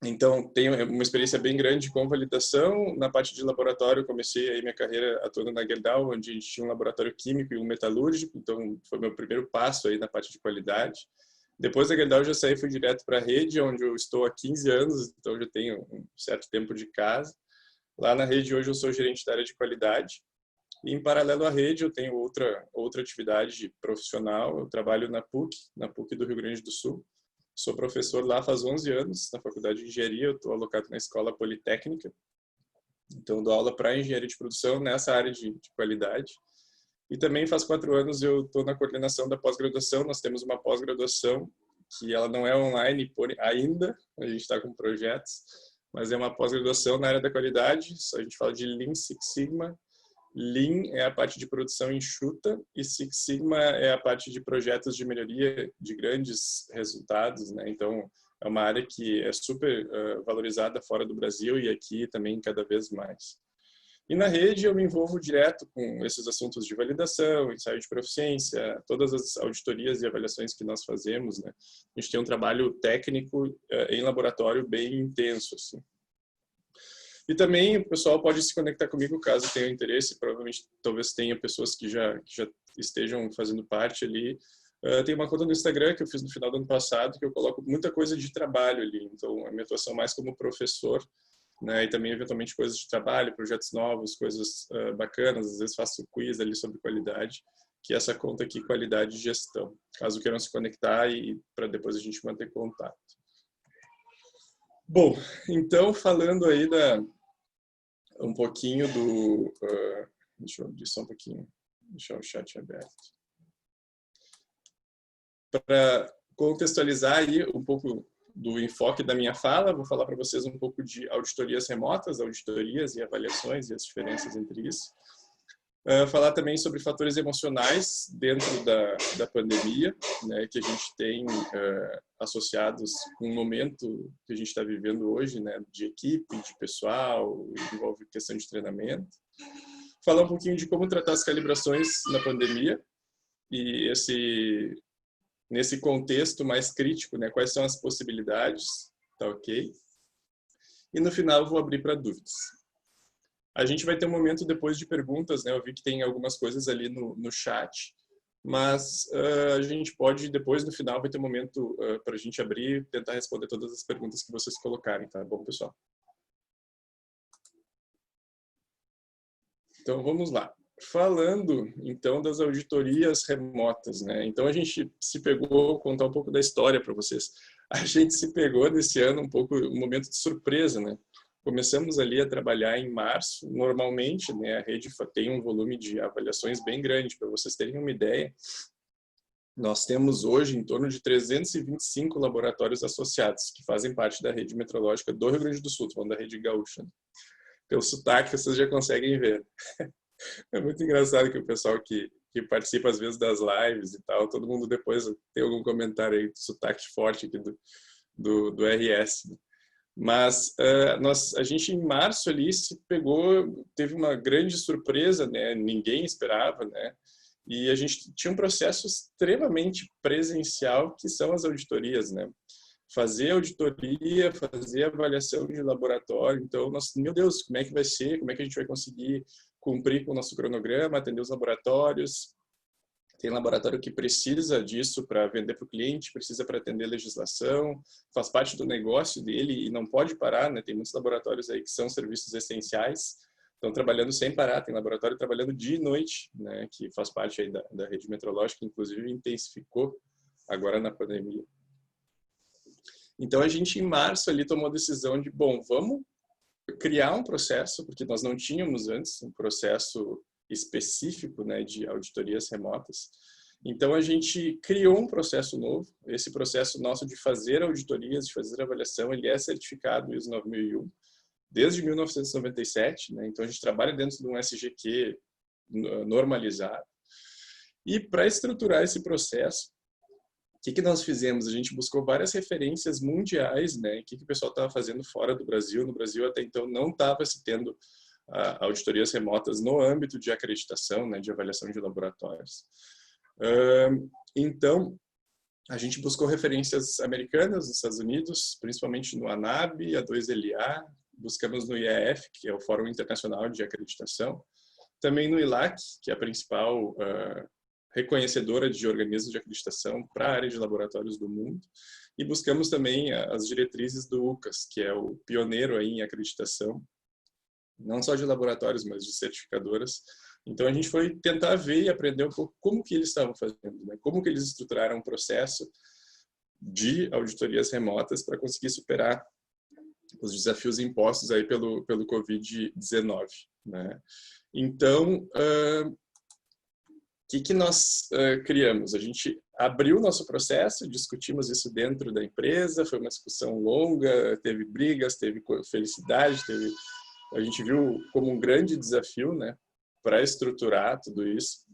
Então, tenho uma experiência bem grande com validação. Na parte de laboratório, comecei aí minha carreira atuando na Gerdau, onde a gente tinha um laboratório químico e um metalúrgico, então foi meu primeiro passo aí na parte de qualidade. Depois da Gerdau, eu já saí e fui direto para a rede, onde eu estou há 15 anos, então já tenho um certo tempo de casa. Lá na rede, hoje, eu sou gerente da área de qualidade. E, em paralelo à rede, eu tenho outra atividade profissional. Eu trabalho na PUC do Rio Grande do Sul. Sou professor lá faz 11 anos, na Faculdade de Engenharia. Eu estou alocado na Escola Politécnica. Então, dou aula para engenharia de produção nessa área de qualidade. E também faz 4 anos eu estou na coordenação da pós-graduação. Nós temos uma pós-graduação que ela não é online ainda, a gente está com projetos, mas é uma pós-graduação na área da qualidade. A gente fala de Lean Six Sigma. Lean é a parte de produção enxuta e Six Sigma é a parte de projetos de melhoria de grandes resultados, né? Então, é uma área que é super valorizada fora do Brasil e aqui também cada vez mais. E na rede eu me envolvo direto com esses assuntos de validação, ensaio de proficiência, todas as auditorias e avaliações que nós fazemos, né? A gente tem um trabalho técnico em laboratório bem intenso, assim. E também o pessoal pode se conectar comigo caso tenha interesse. Provavelmente, talvez tenha pessoas que já estejam fazendo parte ali. Tem uma conta no Instagram que eu fiz no final do ano passado, que eu coloco muita coisa de trabalho ali. Então, a minha atuação mais como professor, né? E também, eventualmente, coisas de trabalho, projetos novos, coisas bacanas. Às vezes faço quiz ali sobre qualidade, que é essa conta aqui, Qualidade e Gestão. Caso queiram se conectar e para depois a gente manter contato. Bom, então, falando aí um pouquinho do... deixa eu abrir só um pouquinho, deixar o chat aberto. Para contextualizar aí um pouco do enfoque da minha fala, vou falar para vocês um pouco de auditorias remotas, auditorias e avaliações e as diferenças entre isso. Falar também sobre fatores emocionais dentro da pandemia, né, que a gente tem associados com o momento que a gente está vivendo hoje, né, de equipe, de pessoal, envolve questão de treinamento. Falar um pouquinho de como tratar as calibrações na pandemia e nesse contexto mais crítico, né, quais são as possibilidades, tá ok? E no final eu vou abrir para dúvidas. A gente vai ter um momento depois de perguntas, né? Eu vi que tem algumas coisas ali no chat, mas a gente pode, depois, no final, vai ter um momento para a gente abrir e tentar responder todas as perguntas que vocês colocarem, tá bom, pessoal? Então, vamos lá. Falando, então, das auditorias remotas, né? Então, a gente se pegou, vou contar um pouco da história para vocês. A gente se pegou nesse ano um momento de surpresa, né? Começamos ali a trabalhar em março. Normalmente, né, a rede tem um volume de avaliações bem grande. Para vocês terem uma ideia, nós temos hoje em torno de 325 laboratórios associados, que fazem parte da rede metrológica do Rio Grande do Sul, falando da rede gaúcha. Pelo sotaque, vocês já conseguem ver. É muito engraçado que o pessoal que participa, às vezes, das lives e tal, todo mundo depois tem algum comentário aí do sotaque forte aqui do RS. Mas a gente em março ali se pegou, teve uma grande surpresa, né? Ninguém esperava, né? E a gente tinha um processo extremamente presencial, que são as auditorias, né? Fazer auditoria, fazer avaliação de laboratório. Então, meu Deus, como é que vai ser? Como é que a gente vai conseguir cumprir com o nosso cronograma, atender os laboratórios? Tem laboratório que precisa disso para vender para o cliente, precisa para atender legislação, faz parte do negócio dele e não pode parar, né? Tem muitos laboratórios aí que são serviços essenciais, estão trabalhando sem parar, tem laboratório trabalhando dia e noite, né, que faz parte aí da rede metrológica, inclusive intensificou agora na pandemia. Então a gente em março ali tomou a decisão de, bom, vamos criar um processo, porque nós não tínhamos antes um processo específico, né, de auditorias remotas. Então a gente criou um processo novo. Esse processo nosso de fazer auditorias, de fazer avaliação, ele é certificado ISO 9001 desde 1997, né? Então a gente trabalha dentro de um SGQ normalizado. E para estruturar esse processo, o que nós fizemos? A gente buscou várias referências mundiais, né? O que o pessoal estava fazendo fora do Brasil. No Brasil, até então, não estava se tendo auditorias remotas no âmbito de acreditação, né? De avaliação de laboratórios. Então, a gente buscou referências americanas, nos Estados Unidos, principalmente no ANAB, A2LA, buscamos no IEF, que é o Fórum Internacional de Acreditação, também no ILAC, que é a principal reconhecedora de organismos de acreditação para a área de laboratórios do mundo, e buscamos também as diretrizes do UCAS, que é o pioneiro aí em acreditação, não só de laboratórios, mas de certificadoras. Então a gente foi tentar ver e aprender um pouco como que eles estavam fazendo, né? Como que eles estruturaram um processo de auditorias remotas para conseguir superar os desafios impostos aí pelo Covid-19, né? Então, que nós criamos? A gente abriu o nosso processo, discutimos isso dentro da empresa, foi uma discussão longa, teve brigas, teve felicidade, a gente viu como um grande desafio, né, para estruturar tudo isso.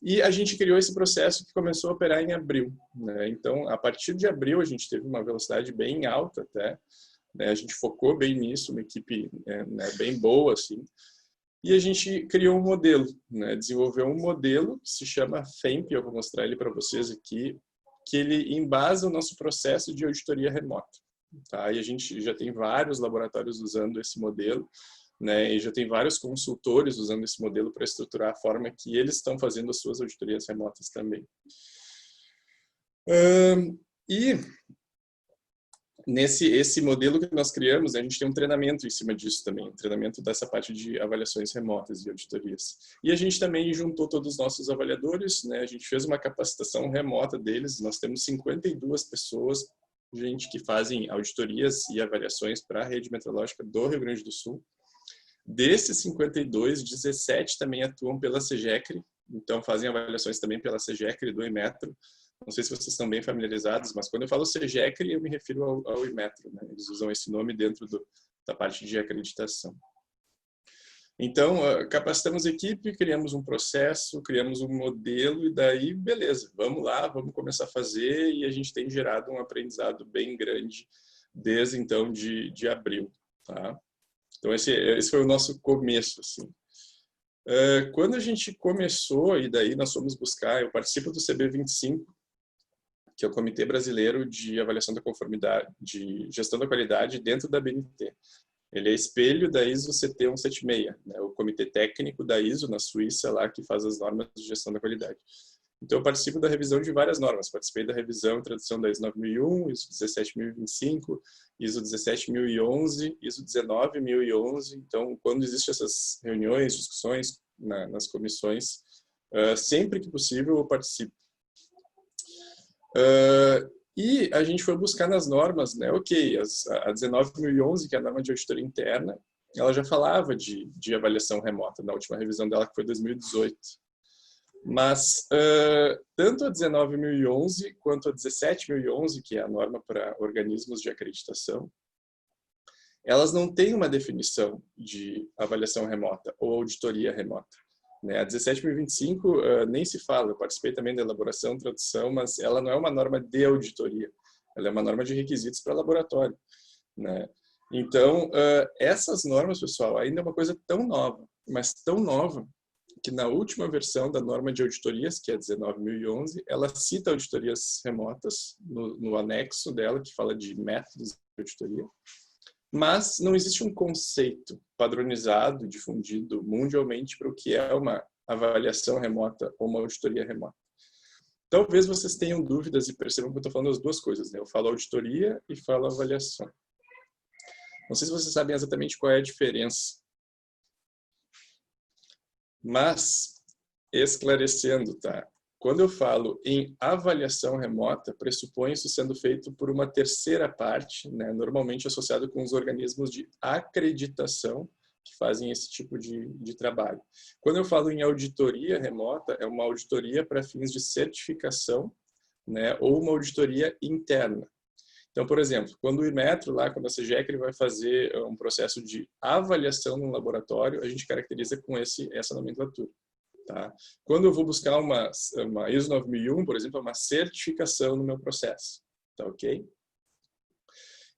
E a gente criou esse processo que começou a operar em abril, né? Então, a partir de abril, a gente teve uma velocidade bem alta até, né? A gente focou bem nisso, uma equipe né, bem boa, assim. E a gente criou um modelo, né? Desenvolveu um modelo que se chama FEMP, eu vou mostrar ele para vocês aqui, que ele embasa o nosso processo de auditoria remota. Tá? E a gente já tem vários laboratórios usando esse modelo, né? E já tem vários consultores usando esse modelo para estruturar a forma que eles estão fazendo as suas auditorias remotas também. E esse modelo que nós criamos, a gente tem um treinamento em cima disso também, um treinamento dessa parte de avaliações remotas e auditorias. E a gente também juntou todos os nossos avaliadores, né? A gente fez uma capacitação remota deles, nós temos 52 pessoas, gente que fazem auditorias e avaliações para a rede meteorológica do Rio Grande do Sul. Desses 52, 17 também atuam pela SEGECRE, então fazem avaliações também pela SEGECRE do Imetro. Não sei se vocês estão bem familiarizados, mas quando eu falo SEGECRE, eu me refiro ao Imetro, né? Eles usam esse nome dentro da parte de acreditação. Então, capacitamos a equipe, criamos um processo, criamos um modelo, e daí, beleza, vamos lá, vamos começar a fazer, e a gente tem gerado um aprendizado bem grande desde, então, de abril, tá? Então, esse foi o nosso começo, assim. Quando a gente começou, e daí nós fomos buscar, eu participo do CB25, que é o Comitê Brasileiro de Avaliação da Conformidade, de Gestão da Qualidade dentro da BNT. Ele é espelho da ISO CT 176, né, o comitê técnico da ISO na Suíça, lá que faz as normas de gestão da qualidade. Então, eu participo da revisão de várias normas. Participei da revisão e tradução da ISO 9001, ISO 17025, ISO 17011, ISO 19011. Então, quando existem essas reuniões, discussões nas comissões, sempre que possível eu participo. E a gente foi buscar nas normas, né? Ok, a 19011, que é a norma de auditoria interna, ela já falava de avaliação remota na última revisão dela, que foi 2018. Mas tanto a 19011 quanto a 17011, que é a norma para organismos de acreditação, elas não têm uma definição de avaliação remota ou auditoria remota. A 17.025 nem se fala, eu participei também da elaboração, tradução, mas ela não é uma norma de auditoria, ela é uma norma de requisitos para laboratório, né? Então, essas normas, pessoal, ainda é uma coisa tão nova, mas tão nova, que na última versão da norma de auditorias, que é a 19.011, ela cita auditorias remotas no anexo dela, que fala de métodos de auditoria, mas não existe um conceito padronizado, difundido mundialmente para o que é uma avaliação remota ou uma auditoria remota. Talvez vocês tenham dúvidas e percebam que eu estou falando as duas coisas, né? Eu falo auditoria e falo avaliação. Não sei se vocês sabem exatamente qual é a diferença Mas, esclarecendo, tá? Quando eu falo em avaliação remota, pressupõe isso sendo feito por uma terceira parte, né? Normalmente associado com os organismos de acreditação que fazem esse tipo de trabalho. Quando eu falo em auditoria remota, é uma auditoria para fins de certificação, né? Ou uma auditoria interna. Então, por exemplo, quando o Inmetro, lá, quando a CGECRE vai fazer um processo de avaliação no laboratório, a gente caracteriza com essa nomenclatura. Tá? Quando eu vou buscar uma ISO 9001, por exemplo, é uma certificação no meu processo. Tá ok?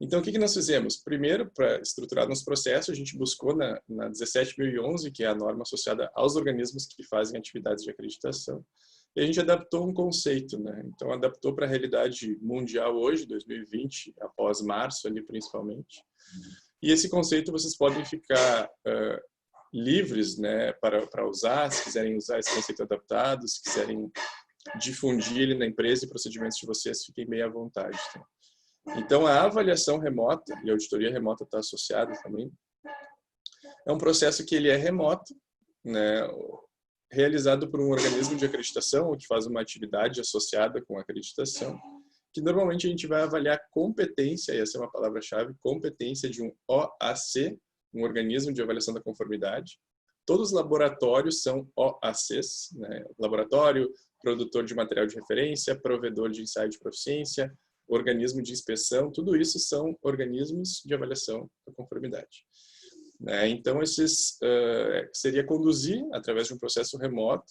Então, o que nós fizemos? Primeiro, para estruturar nosso processo, a gente buscou na 17.011, que é a norma associada aos organismos que fazem atividades de acreditação, e a gente adaptou um conceito, né? Então, adaptou para a realidade mundial hoje, 2020, após março ali principalmente. E esse conceito vocês podem ficar livres, né, para usar, se quiserem usar esse conceito adaptado, se quiserem difundir ele na empresa e procedimentos de vocês, fiquem bem à vontade. Tá? Então, a avaliação remota, e a auditoria remota está associada também, é um processo que ele é remoto, né, realizado por um organismo de acreditação, ou que faz uma atividade associada com a acreditação, que normalmente a gente vai avaliar competência, e essa é uma palavra-chave, competência de um OAC, um organismo de avaliação da conformidade. Todos os laboratórios são OACs, né? Laboratório, produtor de material de referência, provedor de ensaio de proficiência, organismo de inspeção, tudo isso são organismos de avaliação da conformidade. Né? Então, seria conduzir, através de um processo remoto,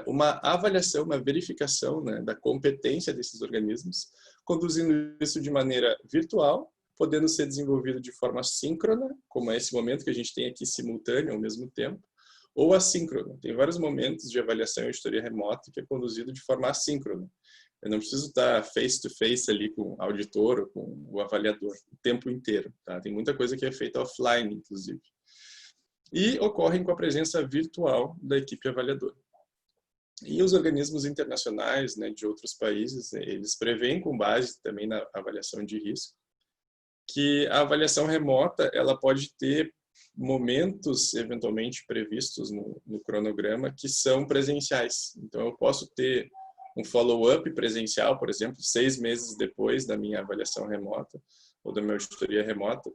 uma avaliação, uma verificação, né, da competência desses organismos, conduzindo isso de maneira virtual, podendo ser desenvolvido de forma síncrona, como é esse momento que a gente tem aqui simultâneo ao mesmo tempo, ou assíncrona. Tem vários momentos de avaliação e auditoria remota que é conduzido de forma assíncrona. Eu não preciso estar face-to-face ali com o auditor ou com o avaliador o tempo inteiro. Tá? Tem muita coisa que é feita offline, inclusive. E ocorrem com a presença virtual da equipe avaliadora. E os organismos internacionais, né, de outros países, eles preveem, com base também na avaliação de risco, que a avaliação remota ela pode ter momentos eventualmente previstos no cronograma que são presenciais. Então, eu posso ter um follow-up presencial, por exemplo, 6 meses depois da minha avaliação remota ou da minha auditoria remota,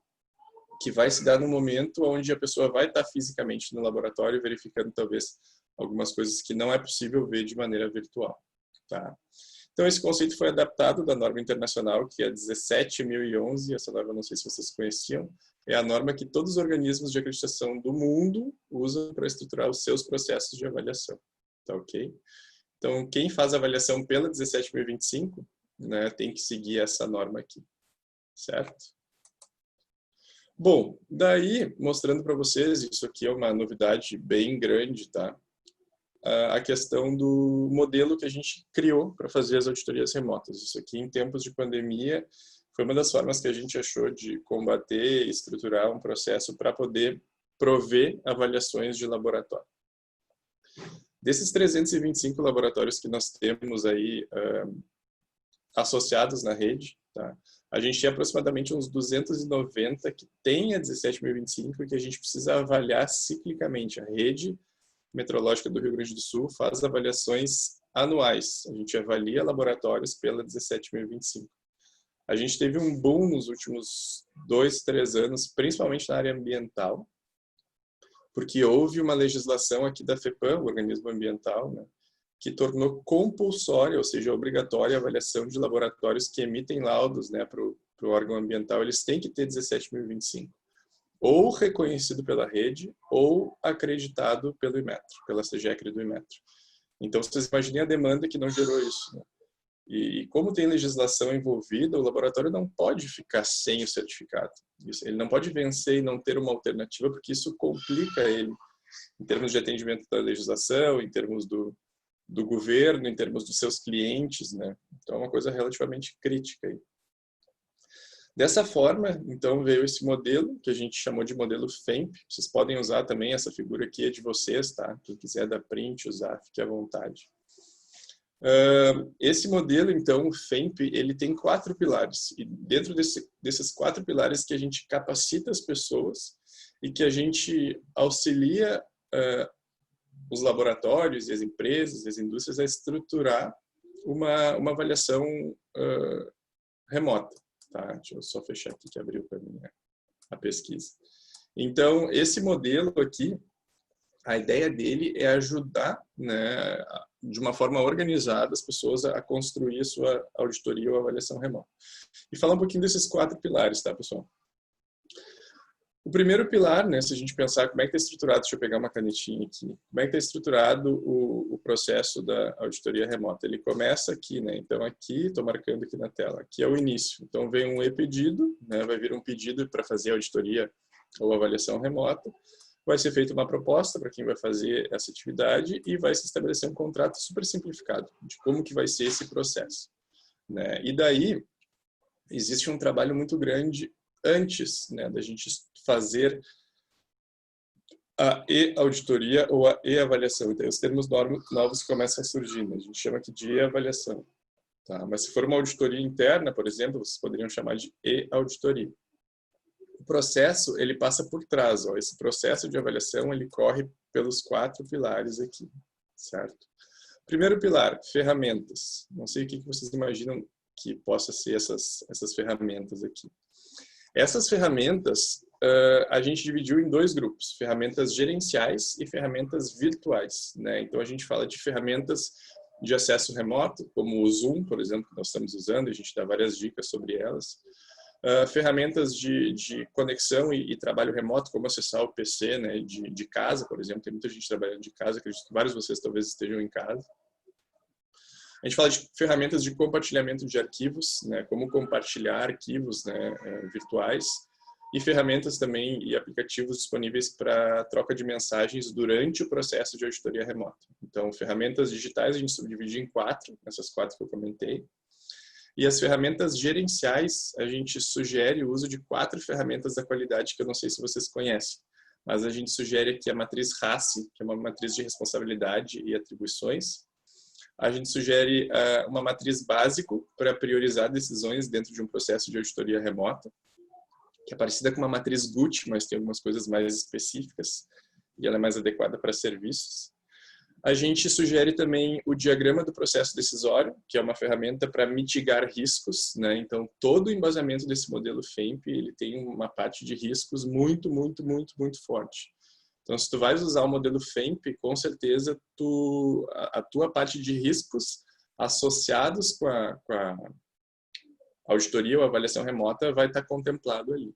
que vai se dar no momento onde a pessoa vai estar fisicamente no laboratório verificando talvez algumas coisas que não é possível ver de maneira virtual. Tá? Então, esse conceito foi adaptado da norma internacional, que é 17.011, essa norma não sei se vocês conheciam, é a norma que todos os organismos de acreditação do mundo usam para estruturar os seus processos de avaliação. Tá ok? Então, quem faz a avaliação pela 17.025, né, tem que seguir essa norma aqui, certo? Bom, daí, mostrando para vocês, isso aqui é uma novidade bem grande, tá? A questão do modelo que a gente criou para fazer as auditorias remotas. Isso aqui, em tempos de pandemia, foi uma das formas que a gente achou de combater e estruturar um processo para poder prover avaliações de laboratório. Desses 325 laboratórios que nós temos aí associados na rede, tá? A gente tem aproximadamente uns 290 que tem a 17.025 e que a gente precisa avaliar ciclicamente. A rede meteorológica do Rio Grande do Sul faz avaliações anuais. A gente avalia laboratórios pela 17.025. A gente teve um boom nos últimos 2, 3 anos, principalmente na área ambiental, porque houve uma legislação aqui da FEPAM, o organismo ambiental, né, que tornou compulsória, ou seja, obrigatória a avaliação de laboratórios que emitem laudos, né, para o órgão ambiental. Eles têm que ter 17.025. Ou reconhecido pela rede, ou acreditado pelo Inmetro, pela CGECRE do Inmetro. Então, vocês imaginem a demanda que não gerou isso. Né? E como tem legislação envolvida, o laboratório não pode ficar sem o certificado. Ele não pode vencer e não ter uma alternativa, porque isso complica ele, em termos de atendimento da legislação, em termos do governo, em termos dos seus clientes. Né? Então, é uma coisa relativamente crítica aí. Dessa forma, então, veio esse modelo, que a gente chamou de modelo FEMP. Vocês podem usar também, essa figura aqui é de vocês, tá? Quem quiser dar print, usar, fique à vontade. Esse modelo, então, o FEMP, ele tem 4 pilares. E dentro desses 4 pilares que a gente capacita as pessoas e que a gente auxilia os laboratórios e as empresas, as indústrias a estruturar uma avaliação remota. Tá? Deixa eu só fechar aqui que abriu para mim a pesquisa. Então, esse modelo aqui, a ideia dele é ajudar, né, de uma forma organizada as pessoas a construir a sua auditoria ou avaliação remota. E falar um pouquinho desses 4 pilares, tá, pessoal? O primeiro pilar, né, se a gente pensar como é que está estruturado, deixa eu pegar uma canetinha aqui, como é que está estruturado o processo da auditoria remota. Ele começa aqui, né, então aqui, estou marcando aqui na tela, aqui é o início. Então vem um e-pedido, né, vai vir um pedido para fazer auditoria ou avaliação remota, vai ser feita uma proposta para quem vai fazer essa atividade e vai se estabelecer um contrato super simplificado de como que vai ser esse processo, né? E daí existe um trabalho muito grande antes, né, da gente fazer a e-auditoria ou a e-avaliação. Então, os termos novos começam a surgir, né? A gente chama aqui de e-avaliação. Tá? Mas se for uma auditoria interna, por exemplo, vocês poderiam chamar de e-auditoria. O processo, ele passa por trás. Ó. Esse processo de avaliação, ele corre pelos 4 pilares aqui, certo? Primeiro pilar, ferramentas. Não sei o que vocês imaginam que possa ser essas ferramentas aqui. Essas ferramentas, a gente dividiu em 2 grupos, ferramentas gerenciais e ferramentas virtuais, né? Então, a gente fala de ferramentas de acesso remoto, como o Zoom, por exemplo, que nós estamos usando, a gente dá várias dicas sobre elas. Ferramentas de conexão e trabalho remoto, como acessar o PC, né, de casa, por exemplo. Tem muita gente trabalhando de casa, acredito que vários de vocês talvez estejam em casa. A gente fala de ferramentas de compartilhamento de arquivos, né, como compartilhar arquivos, né, virtuais, e ferramentas também e aplicativos disponíveis para troca de mensagens durante o processo de auditoria remota. Então, ferramentas digitais a gente subdivide em 4, essas 4 que eu comentei. E as ferramentas gerenciais, a gente sugere o uso de 4 ferramentas da qualidade que eu não sei se vocês conhecem, mas a gente sugere aqui a matriz RACI, que é uma matriz de responsabilidade e atribuições. A gente sugere uma matriz básico para priorizar decisões dentro de um processo de auditoria remota, que é parecida com uma matriz GUT, mas tem algumas coisas mais específicas e ela é mais adequada para serviços. A gente sugere também o diagrama do processo decisório, que é uma ferramenta para mitigar riscos, né? Então, todo o embasamento desse modelo FEMP, ele tem uma parte de riscos muito, muito, muito, muito forte. Então, se tu vais usar o modelo FEMP, com certeza a tua parte de riscos associados com a auditoria ou avaliação remota vai estar contemplado ali.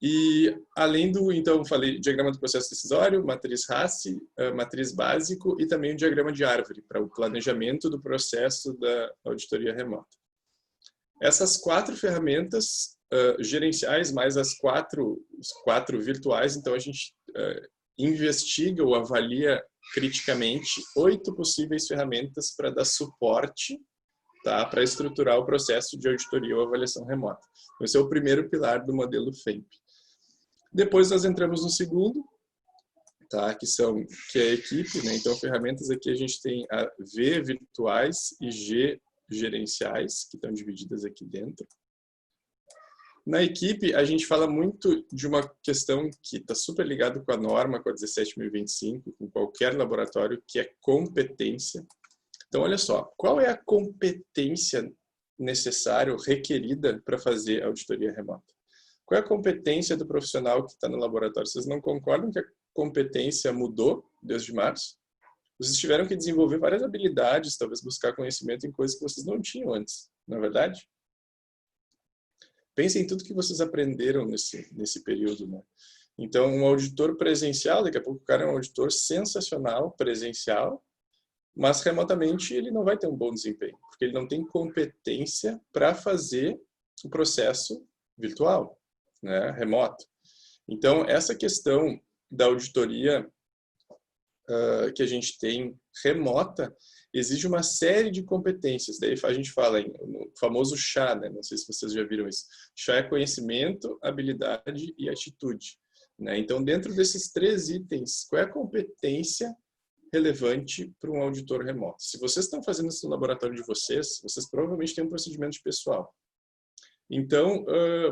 E além do, então, falei diagrama do processo decisório, matriz RACI, matriz básico e também o diagrama de árvore para o planejamento do processo da auditoria remota. Essas 4 ferramentas gerenciais, mais os 4 virtuais, então a gente investiga ou avalia criticamente 8 possíveis ferramentas para dar suporte, tá, para estruturar o processo de auditoria ou avaliação remota. Esse é o primeiro pilar do modelo FEMP. Depois nós entramos no segundo, tá, que é a equipe, né? Então, ferramentas aqui a gente tem a V virtuais e G gerenciais, que estão divididas aqui dentro. Na equipe, a gente fala muito de uma questão que está super ligada com a norma, com a 17.025, com qualquer laboratório, que é competência. Então, olha só, qual é a competência necessária, requerida para fazer auditoria remota? Qual é a competência do profissional que está no laboratório? Vocês não concordam que a competência mudou desde março? Vocês tiveram que desenvolver várias habilidades, talvez buscar conhecimento em coisas que vocês não tinham antes, não é verdade? Pensem em tudo que vocês aprenderam nesse período, né? Então, um auditor presencial, daqui a pouco o cara é um auditor sensacional, presencial, mas remotamente ele não vai ter um bom desempenho, porque ele não tem competência para fazer o processo virtual, né, remoto. Então, essa questão da auditoria que a gente tem remota exige uma série de competências. Daí a gente fala no famoso chá, né? Não sei se vocês já viram isso. Chá é conhecimento, habilidade e atitude, né? Então, dentro desses 3 itens, qual é a competência relevante para um auditor remoto? Se vocês estão fazendo isso no laboratório de vocês provavelmente têm um procedimento de pessoal. Então,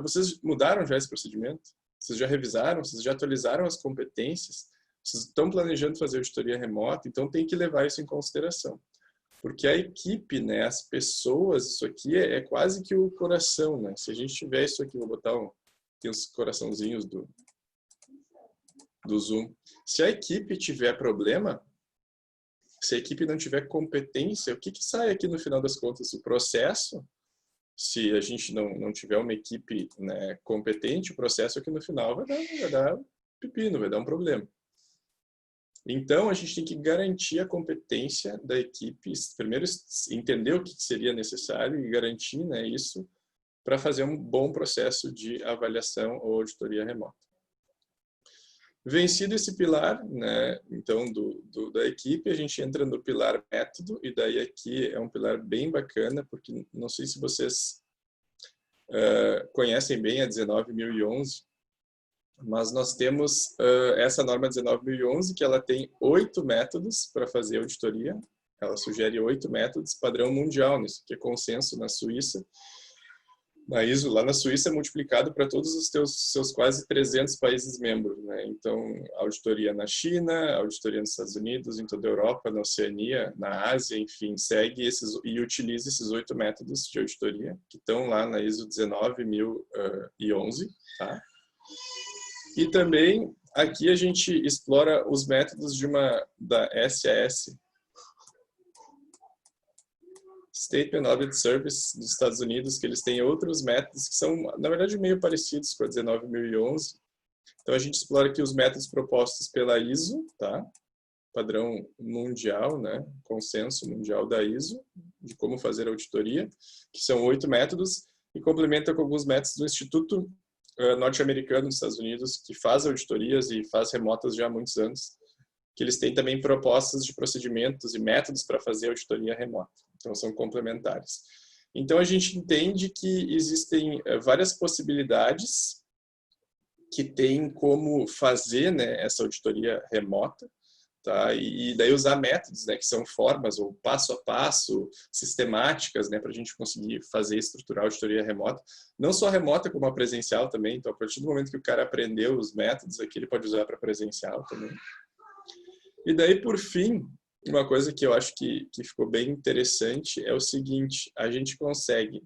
vocês mudaram já esse procedimento? Vocês já revisaram? Vocês já atualizaram as competências? Vocês estão planejando fazer auditoria remota? Então, tem que levar isso em consideração. Porque a equipe, né, as pessoas, isso aqui é quase que o coração, né? Se a gente tiver isso aqui, vou botar tem os coraçãozinhos do Zoom. Se a equipe tiver problema, se a equipe não tiver competência, o que sai aqui no final das contas? O processo, se a gente não tiver uma equipe, né, competente, o processo aqui no final vai dar pepino, vai dar um problema. Então, a gente tem que garantir a competência da equipe, primeiro entender o que seria necessário e garantir, né, isso para fazer um bom processo de avaliação ou auditoria remota. Vencido esse pilar, né, então, da equipe, a gente entra no pilar método, e daí aqui é um pilar bem bacana, porque não sei se vocês conhecem bem a 19.011, mas nós temos essa norma 19.011, que ela tem 8 métodos para fazer auditoria. Ela sugere 8 métodos, padrão mundial, nisso que é consenso na Suíça. Na ISO, lá na Suíça, é multiplicado para todos os seus quase 300 países membros, né? Então, auditoria na China, auditoria nos Estados Unidos, em toda a Europa, na Oceania, na Ásia, enfim, segue e utiliza esses 8 métodos de auditoria, que estão lá na ISO 19.011, tá? E também, aqui a gente explora os métodos da SAS, Statement Audit Service dos Estados Unidos, que eles têm outros métodos que são, na verdade, meio parecidos com a 19.011. Então, a gente explora aqui os métodos propostos pela ISO, tá? Padrão mundial, né? Consenso mundial da ISO, de como fazer auditoria, que são 8 métodos, e complementa com alguns métodos do Instituto norte-americano dos Estados Unidos, que faz auditorias e faz remotas já há muitos anos, que eles têm também propostas de procedimentos e métodos para fazer auditoria remota. Então, são complementares. Então, a gente entende que existem várias possibilidades que tem como fazer, né, essa auditoria remota, tá? E daí usar métodos, né, que são formas ou passo a passo, sistemáticas, né, para a gente conseguir fazer estruturar a auditoria remota. Não só remota, como a presencial também. Então, a partir do momento que o cara aprendeu os métodos aqui, ele pode usar para presencial também. E daí, por fim, uma coisa que eu acho que ficou bem interessante é o seguinte: a gente consegue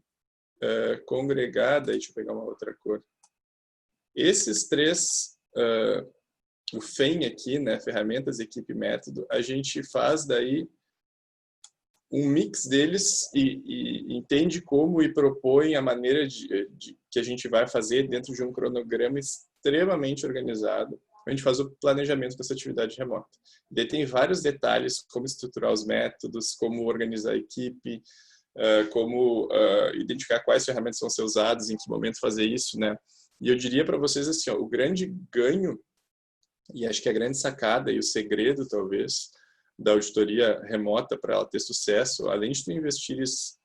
congregar, daí deixa eu pegar uma outra cor, esses 3, o FEM aqui, né, ferramentas, equipe, método, a gente faz daí um mix deles e entende como e propõe a maneira que a gente vai fazer dentro de um cronograma extremamente organizado. A gente faz o planejamento dessa atividade remota. Daí tem vários detalhes, como estruturar os métodos, como organizar a equipe, como identificar quais ferramentas vão ser usadas, em que momento fazer isso, né? E eu diria para vocês assim, ó, o grande ganho, e acho que a grande sacada e o segredo, talvez, da auditoria remota para ela ter sucesso, além de tu investires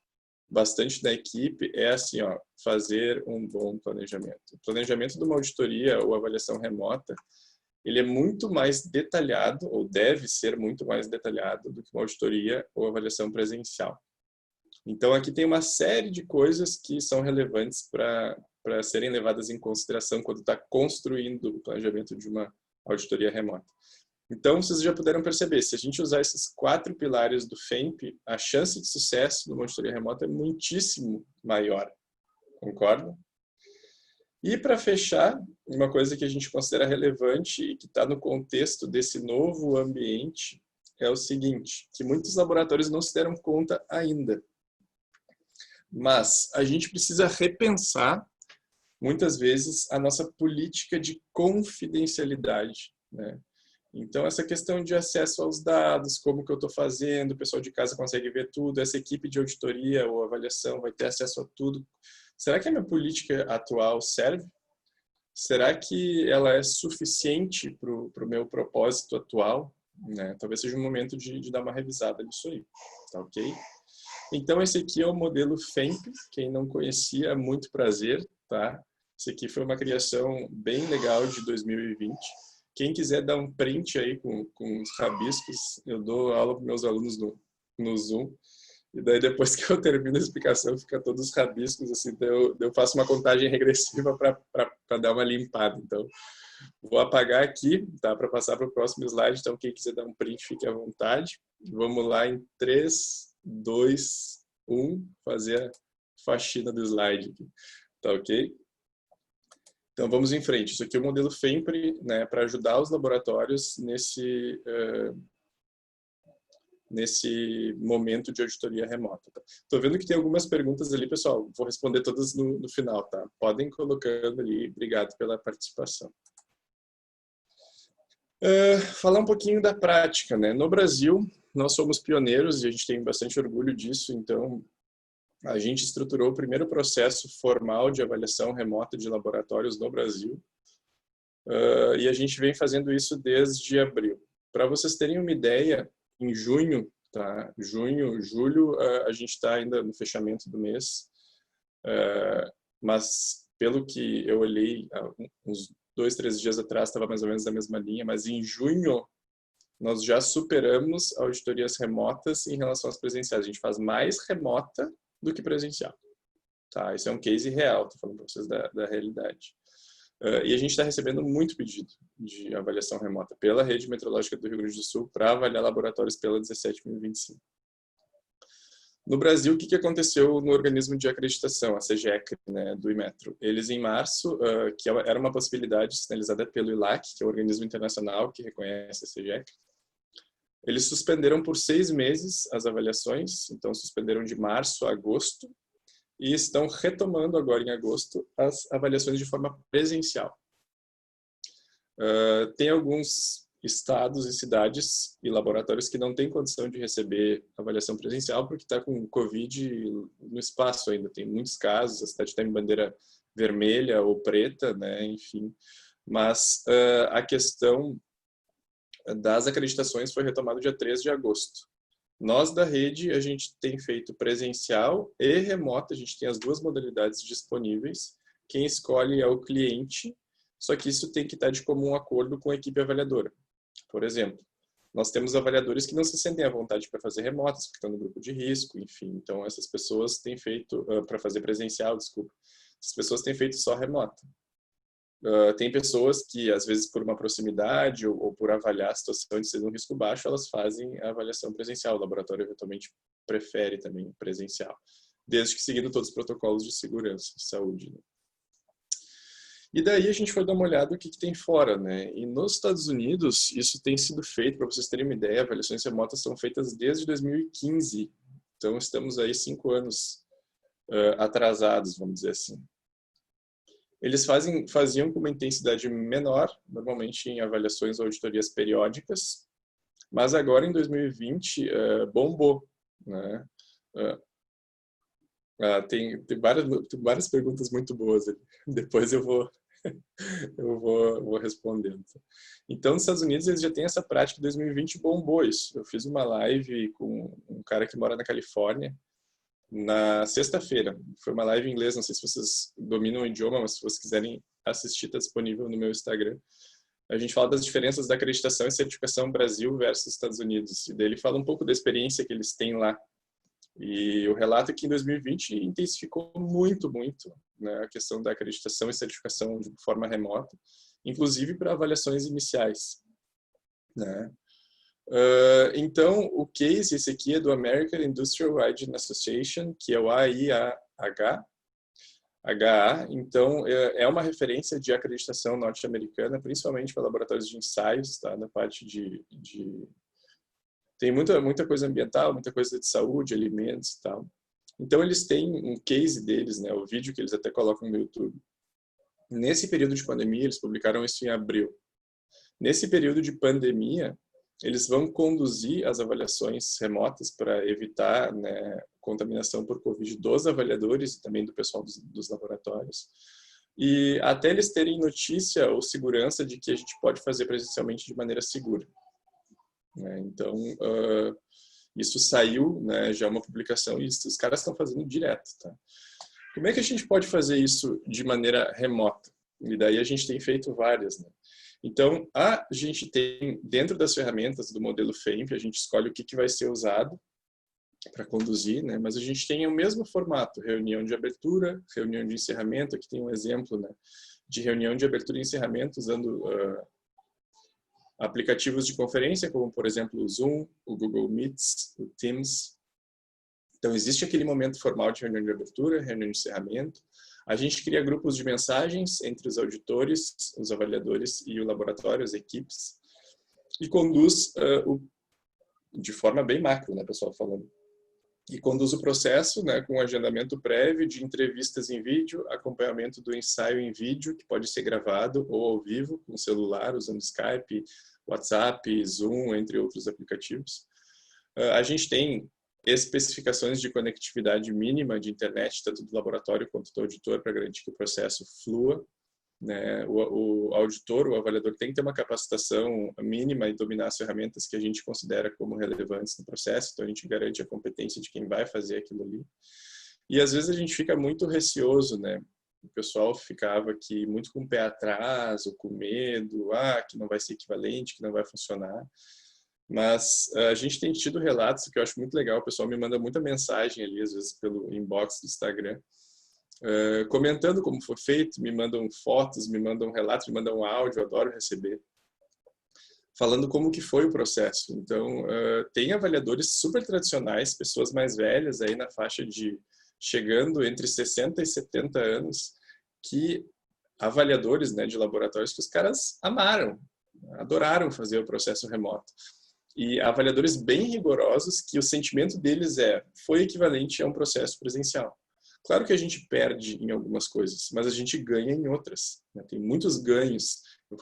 bastante na equipe, é assim, ó, fazer um bom planejamento. O planejamento de uma auditoria ou avaliação remota, ele é muito mais detalhado, ou deve ser muito mais detalhado do que uma auditoria ou avaliação presencial. Então, aqui tem uma série de coisas que são relevantes para serem levadas em consideração quando está construindo o planejamento de uma auditoria remota. Então, vocês já puderam perceber, se a gente usar esses 4 pilares do FEMP, a chance de sucesso de uma auditoria remota é muitíssimo maior. Concorda? E para fechar, uma coisa que a gente considera relevante e que está no contexto desse novo ambiente é o seguinte, que muitos laboratórios não se deram conta ainda. Mas a gente precisa repensar, muitas vezes, a nossa política de confidencialidade, né? Então, essa questão de acesso aos dados, como que eu estou fazendo, o pessoal de casa consegue ver tudo, essa equipe de auditoria ou avaliação vai ter acesso a tudo. Será que a minha política atual serve? Será que ela é suficiente para o meu propósito atual? Né? Talvez seja um momento de dar uma revisada nisso aí, tá ok? Então, esse aqui é o modelo FEMP. Quem não conhecia, muito prazer, tá? Esse aqui foi uma criação bem legal de 2020. Quem quiser dar um print aí com os rabiscos, eu dou aula para meus alunos no Zoom. E daí, depois que eu termino a explicação, fica todos os rabiscos, assim, então eu faço uma contagem regressiva para dar uma limpada. Então, vou apagar aqui, tá? Para passar para o próximo slide. Então, quem quiser dar um print, fique à vontade. Vamos lá em 3, 2, 1, fazer a faxina do slide aqui. Tá ok? Então, vamos em frente. Isso aqui é o modelo FEMPRE, né, para ajudar os laboratórios nesse momento de auditoria remota. Estou vendo que tem algumas perguntas ali, pessoal. Vou responder todas no final, tá? Podem colocando ali. Obrigado pela participação. Falar um pouquinho da prática, né? No Brasil, nós somos pioneiros e a gente tem bastante orgulho disso. Então, a gente estruturou o primeiro processo formal de avaliação remota de laboratórios no Brasil. E a gente vem fazendo isso desde abril. Para vocês terem uma ideia, em junho, tá? Julho, a gente está ainda no fechamento do mês, mas pelo que eu olhei, uns 2, 3 dias atrás, estava mais ou menos na mesma linha, mas em junho nós já superamos auditorias remotas em relação às presenciais. A gente faz mais remota do que presencial. Tá? Isso é um case real, estou falando para vocês da realidade. E a gente está recebendo muito pedido de avaliação remota pela Rede Meteorológica do Rio Grande do Sul para avaliar laboratórios pela 17.025. No Brasil, o que aconteceu no organismo de acreditação, a CGEC, né, do Inmetro? Eles, em março, que era uma possibilidade sinalizada pelo ILAC, que é o organismo internacional que reconhece a CGEC, eles suspenderam por 6 meses as avaliações, então suspenderam de março a agosto, e estão retomando agora em agosto as avaliações de forma presencial. Tem alguns estados e cidades e laboratórios que não têm condição de receber avaliação presencial porque está com Covid no espaço ainda. Tem muitos casos, a cidade está em bandeira vermelha ou preta, né? Enfim. Mas a questão das acreditações foi retomada dia 3 de agosto. Nós, da rede, a gente tem feito presencial e remota, a gente tem as duas modalidades disponíveis. Quem escolhe é o cliente, só que isso tem que estar de comum acordo com a equipe avaliadora. Por exemplo, nós temos avaliadores que não se sentem à vontade para fazer remotas, porque estão no grupo de risco, enfim. Então, essas pessoas têm feito, para fazer presencial, desculpa, essas pessoas têm feito só remota. Tem pessoas que, às vezes, por uma proximidade ou por avaliar a situação de ser um risco baixo, elas fazem a avaliação presencial. O laboratório, eventualmente, prefere também presencial, desde que seguindo todos os protocolos de segurança e saúde. Né? E daí a gente foi dar uma olhada no que tem fora. Né? E nos Estados Unidos, isso tem sido feito, para vocês terem uma ideia, avaliações remotas são feitas desde 2015. Então, estamos aí 5 anos atrasados, vamos dizer assim. Eles faziam com uma intensidade menor, normalmente em avaliações ou auditorias periódicas, mas agora, em 2020, bombou. Né? Tem várias perguntas muito boas ali. Depois eu vou respondendo. Então, nos Estados Unidos, eles já têm essa prática. Em 2020 bombou isso. Eu fiz uma live com um cara que mora na Califórnia, na sexta-feira. Foi uma live em inglês, não sei se vocês dominam o idioma, mas se vocês quiserem assistir, está disponível no meu Instagram. A gente fala das diferenças da acreditação e certificação Brasil versus Estados Unidos. E daí ele fala um pouco da experiência que eles têm lá. E o relato é que em 2020 intensificou muito, né, a questão da acreditação e certificação de forma remota, inclusive para avaliações iniciais. Né? Então, o case, esse aqui é do American Industrial Hygiene Association, que é o AIHA. Então, é uma referência de acreditação norte-americana, principalmente para laboratórios de ensaios, tá? Na parte Tem muita coisa ambiental, muita coisa de saúde, alimentos e tal. Então, eles têm um case deles, né? O vídeo que eles até colocam no YouTube. Nesse período de pandemia, eles publicaram isso em abril. Nesse período de pandemia, eles vão conduzir as avaliações remotas para evitar, né, contaminação por Covid dos avaliadores e também do pessoal dos laboratórios. E até eles terem notícia ou segurança de que a gente pode fazer presencialmente de maneira segura. Né? Então, isso saiu, né, já uma publicação e os caras estão fazendo direto. Tá? Como é que a gente pode fazer isso de maneira remota? E daí a gente tem feito várias, né? Então, a gente tem, dentro das ferramentas do modelo FEMP, a gente escolhe o que vai ser usado. para conduzir, né? Mas a gente tem o mesmo formato, reunião de abertura, reunião de encerramento. Aqui tem um exemplo, né, de reunião de abertura e encerramento usando aplicativos de conferência, como, por exemplo, o Zoom, o Google Meets, o Teams. Então, existe aquele momento formal de reunião de abertura, reunião de encerramento. A gente cria grupos de mensagens entre os auditores, os avaliadores e o laboratório, as equipes, e conduz de forma bem macro, né, pessoal, falando. E conduz o processo, né, com agendamento prévio de entrevistas em vídeo, acompanhamento do ensaio em vídeo, que pode ser gravado ou ao vivo, com celular, usando Skype, WhatsApp, Zoom, entre outros aplicativos. A gente tem especificações de conectividade mínima de internet, tanto do laboratório quanto do auditor, para garantir que o processo flua, né? O auditor, o avaliador, tem que ter uma capacitação mínima e dominar as ferramentas que a gente considera como relevantes no processo, então a gente garante a competência de quem vai fazer aquilo ali. E às vezes a gente fica muito receoso, né? O pessoal ficava aqui muito com o pé atrás, ou com medo, que não vai ser equivalente, que não vai funcionar. Mas a gente tem tido relatos que eu acho muito legal, o pessoal me manda muita mensagem ali, às vezes pelo inbox do Instagram, comentando como foi feito, me mandam fotos, me mandam relatos, me mandam áudio, eu adoro receber, falando como que foi o processo. Então, tem avaliadores super tradicionais, pessoas mais velhas, aí na faixa de chegando entre 60 e 70 anos, que avaliadores, né, de laboratórios que os caras amaram, adoraram fazer o processo remoto. E avaliadores bem rigorosos que o sentimento deles foi equivalente a um processo presencial. Claro que a gente perde em algumas coisas, mas a gente ganha em outras, né? Tem muitos ganhos.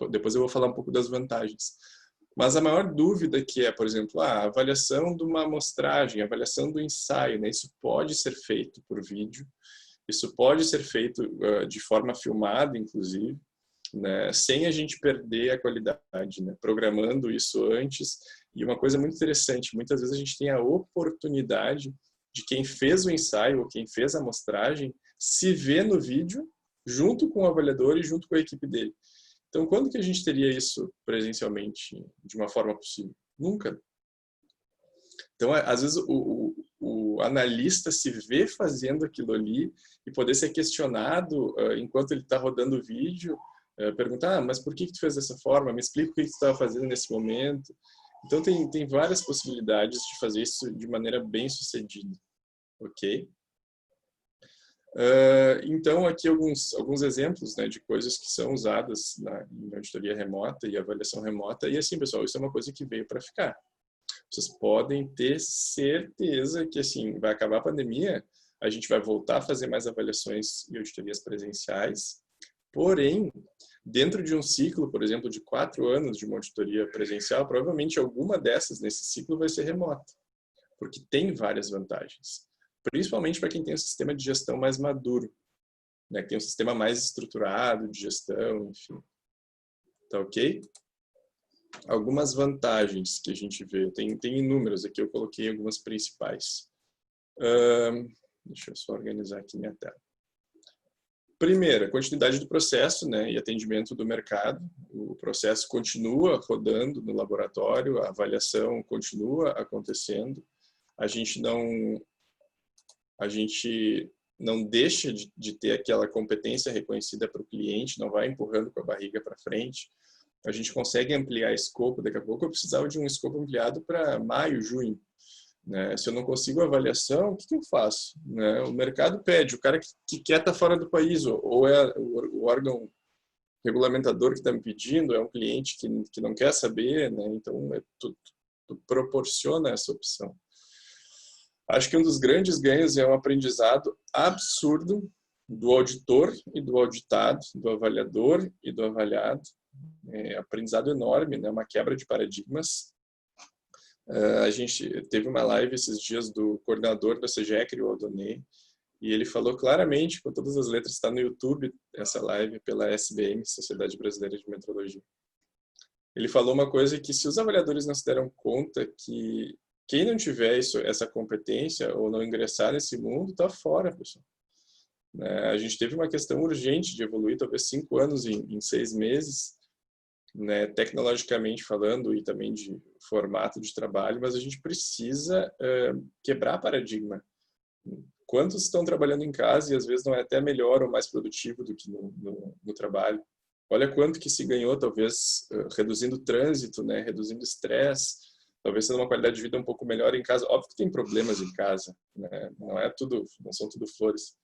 Depois eu vou falar um pouco das vantagens. Mas a maior dúvida que por exemplo, a avaliação de uma amostragem, a avaliação do ensaio, né? Isso pode ser feito por vídeo, isso pode ser feito de forma filmada, inclusive, né? Sem a gente perder a qualidade, né? Programando isso antes. E uma coisa muito interessante, muitas vezes a gente tem a oportunidade de quem fez o ensaio ou quem fez a amostragem se ver no vídeo junto com o avaliador e junto com a equipe dele. Então, quando que a gente teria isso presencialmente de uma forma possível? Nunca. Então, às vezes, o analista se vê fazendo aquilo ali e poder ser questionado enquanto ele está rodando o vídeo, perguntar, mas por que tu fez dessa forma? Me explica o que tu estava fazendo nesse momento. Então, tem várias possibilidades de fazer isso de maneira bem sucedida. Ok? Então, aqui alguns exemplos, né, de coisas que são usadas em auditoria remota e avaliação remota. E assim, pessoal, isso é uma coisa que veio para ficar. Vocês podem ter certeza que, assim, vai acabar a pandemia, a gente vai voltar a fazer mais avaliações e auditorias presenciais. Porém, dentro de um ciclo, por exemplo, de 4 anos de uma auditoria presencial, provavelmente alguma dessas nesse ciclo vai ser remota, porque tem várias vantagens. Principalmente para quem tem um sistema de gestão mais maduro, né? Que tem um sistema mais estruturado de gestão, enfim. Tá ok? Algumas vantagens que a gente vê, tem inúmeras aqui, eu coloquei algumas principais. Deixa eu só organizar aqui minha tela. Primeiro, a continuidade do processo, né, e atendimento do mercado. O processo continua rodando no laboratório, a avaliação continua acontecendo. A gente não deixa de ter aquela competência reconhecida para o cliente, não vai empurrando com a barriga para frente. A gente consegue ampliar escopo. Daqui a pouco eu precisava de um escopo ampliado para maio, junho. Né? Se eu não consigo avaliação, o que eu faço? Né? O mercado pede, o cara que quer estar fora do país, ou é o órgão regulamentador que está me pedindo, é um cliente que não quer saber, né? Então tu proporciona essa opção. Acho que um dos grandes ganhos é um aprendizado absurdo do auditor e do auditado, do avaliador e do avaliado. Aprendizado enorme, né? Uma quebra de paradigmas. A gente teve uma live esses dias do coordenador da SEGECRE, o Aldonei, e ele falou claramente, com todas as letras, está no YouTube, essa live pela SBM, Sociedade Brasileira de Metrologia. Ele falou uma coisa que, se os avaliadores não se deram conta que quem não tiver essa competência ou não ingressar nesse mundo, está fora, pessoal. A gente teve uma questão urgente de evoluir, talvez 5 anos em 6 meses, né, tecnologicamente falando e também de formato de trabalho, mas a gente precisa quebrar paradigma. Quantos estão trabalhando em casa e às vezes não é até melhor ou mais produtivo do que no trabalho? Olha quanto que se ganhou, talvez, reduzindo o trânsito, né, reduzindo o estresse, talvez tendo uma qualidade de vida um pouco melhor em casa. Óbvio que tem problemas em casa, né? Não são tudo flores.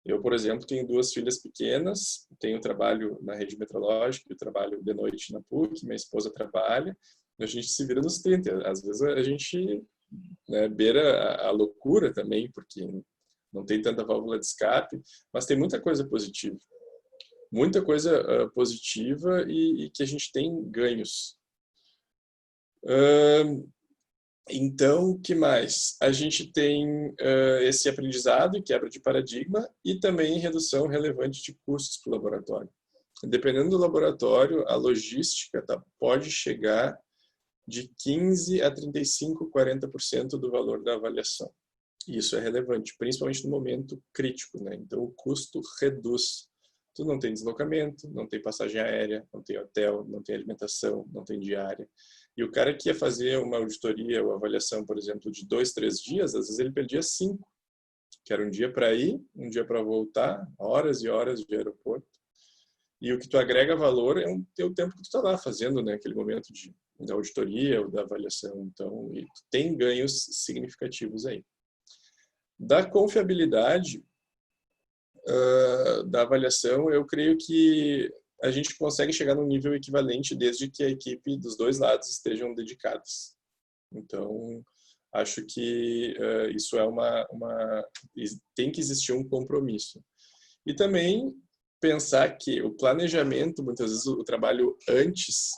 Eu, por exemplo, tenho 2 filhas pequenas, tenho trabalho na rede meteorológica, eu trabalho de noite na PUC, minha esposa trabalha, a gente se vira nos 30. Às vezes a gente, né, beira a loucura também, porque não tem tanta válvula de escape, mas tem muita coisa positiva. Muita coisa positiva e que a gente tem ganhos. Então, o que mais? A gente tem esse aprendizado e quebra de paradigma e também redução relevante de custos para o laboratório. Dependendo do laboratório, a logística pode chegar de 15% a 35%, 40% do valor da avaliação. Isso é relevante, principalmente no momento crítico, né? Então, o custo reduz. Tu não tem deslocamento, não tem passagem aérea, não tem hotel, não tem alimentação, não tem diária. E o cara que ia fazer uma auditoria ou avaliação, por exemplo, de 2, 3 dias, às vezes ele perdia 5, que era um dia para ir, um dia para voltar, horas e horas de aeroporto. E o que tu agrega valor é o teu tempo que tu está lá fazendo, né, aquele momento da auditoria ou da avaliação. Então, e tu tem ganhos significativos aí. Da confiabilidade da avaliação, eu creio que a gente consegue chegar num nível equivalente desde que a equipe dos 2 lados estejam dedicadas. Então, acho que isso é tem que existir um compromisso. E também pensar que o planejamento, muitas vezes o trabalho antes,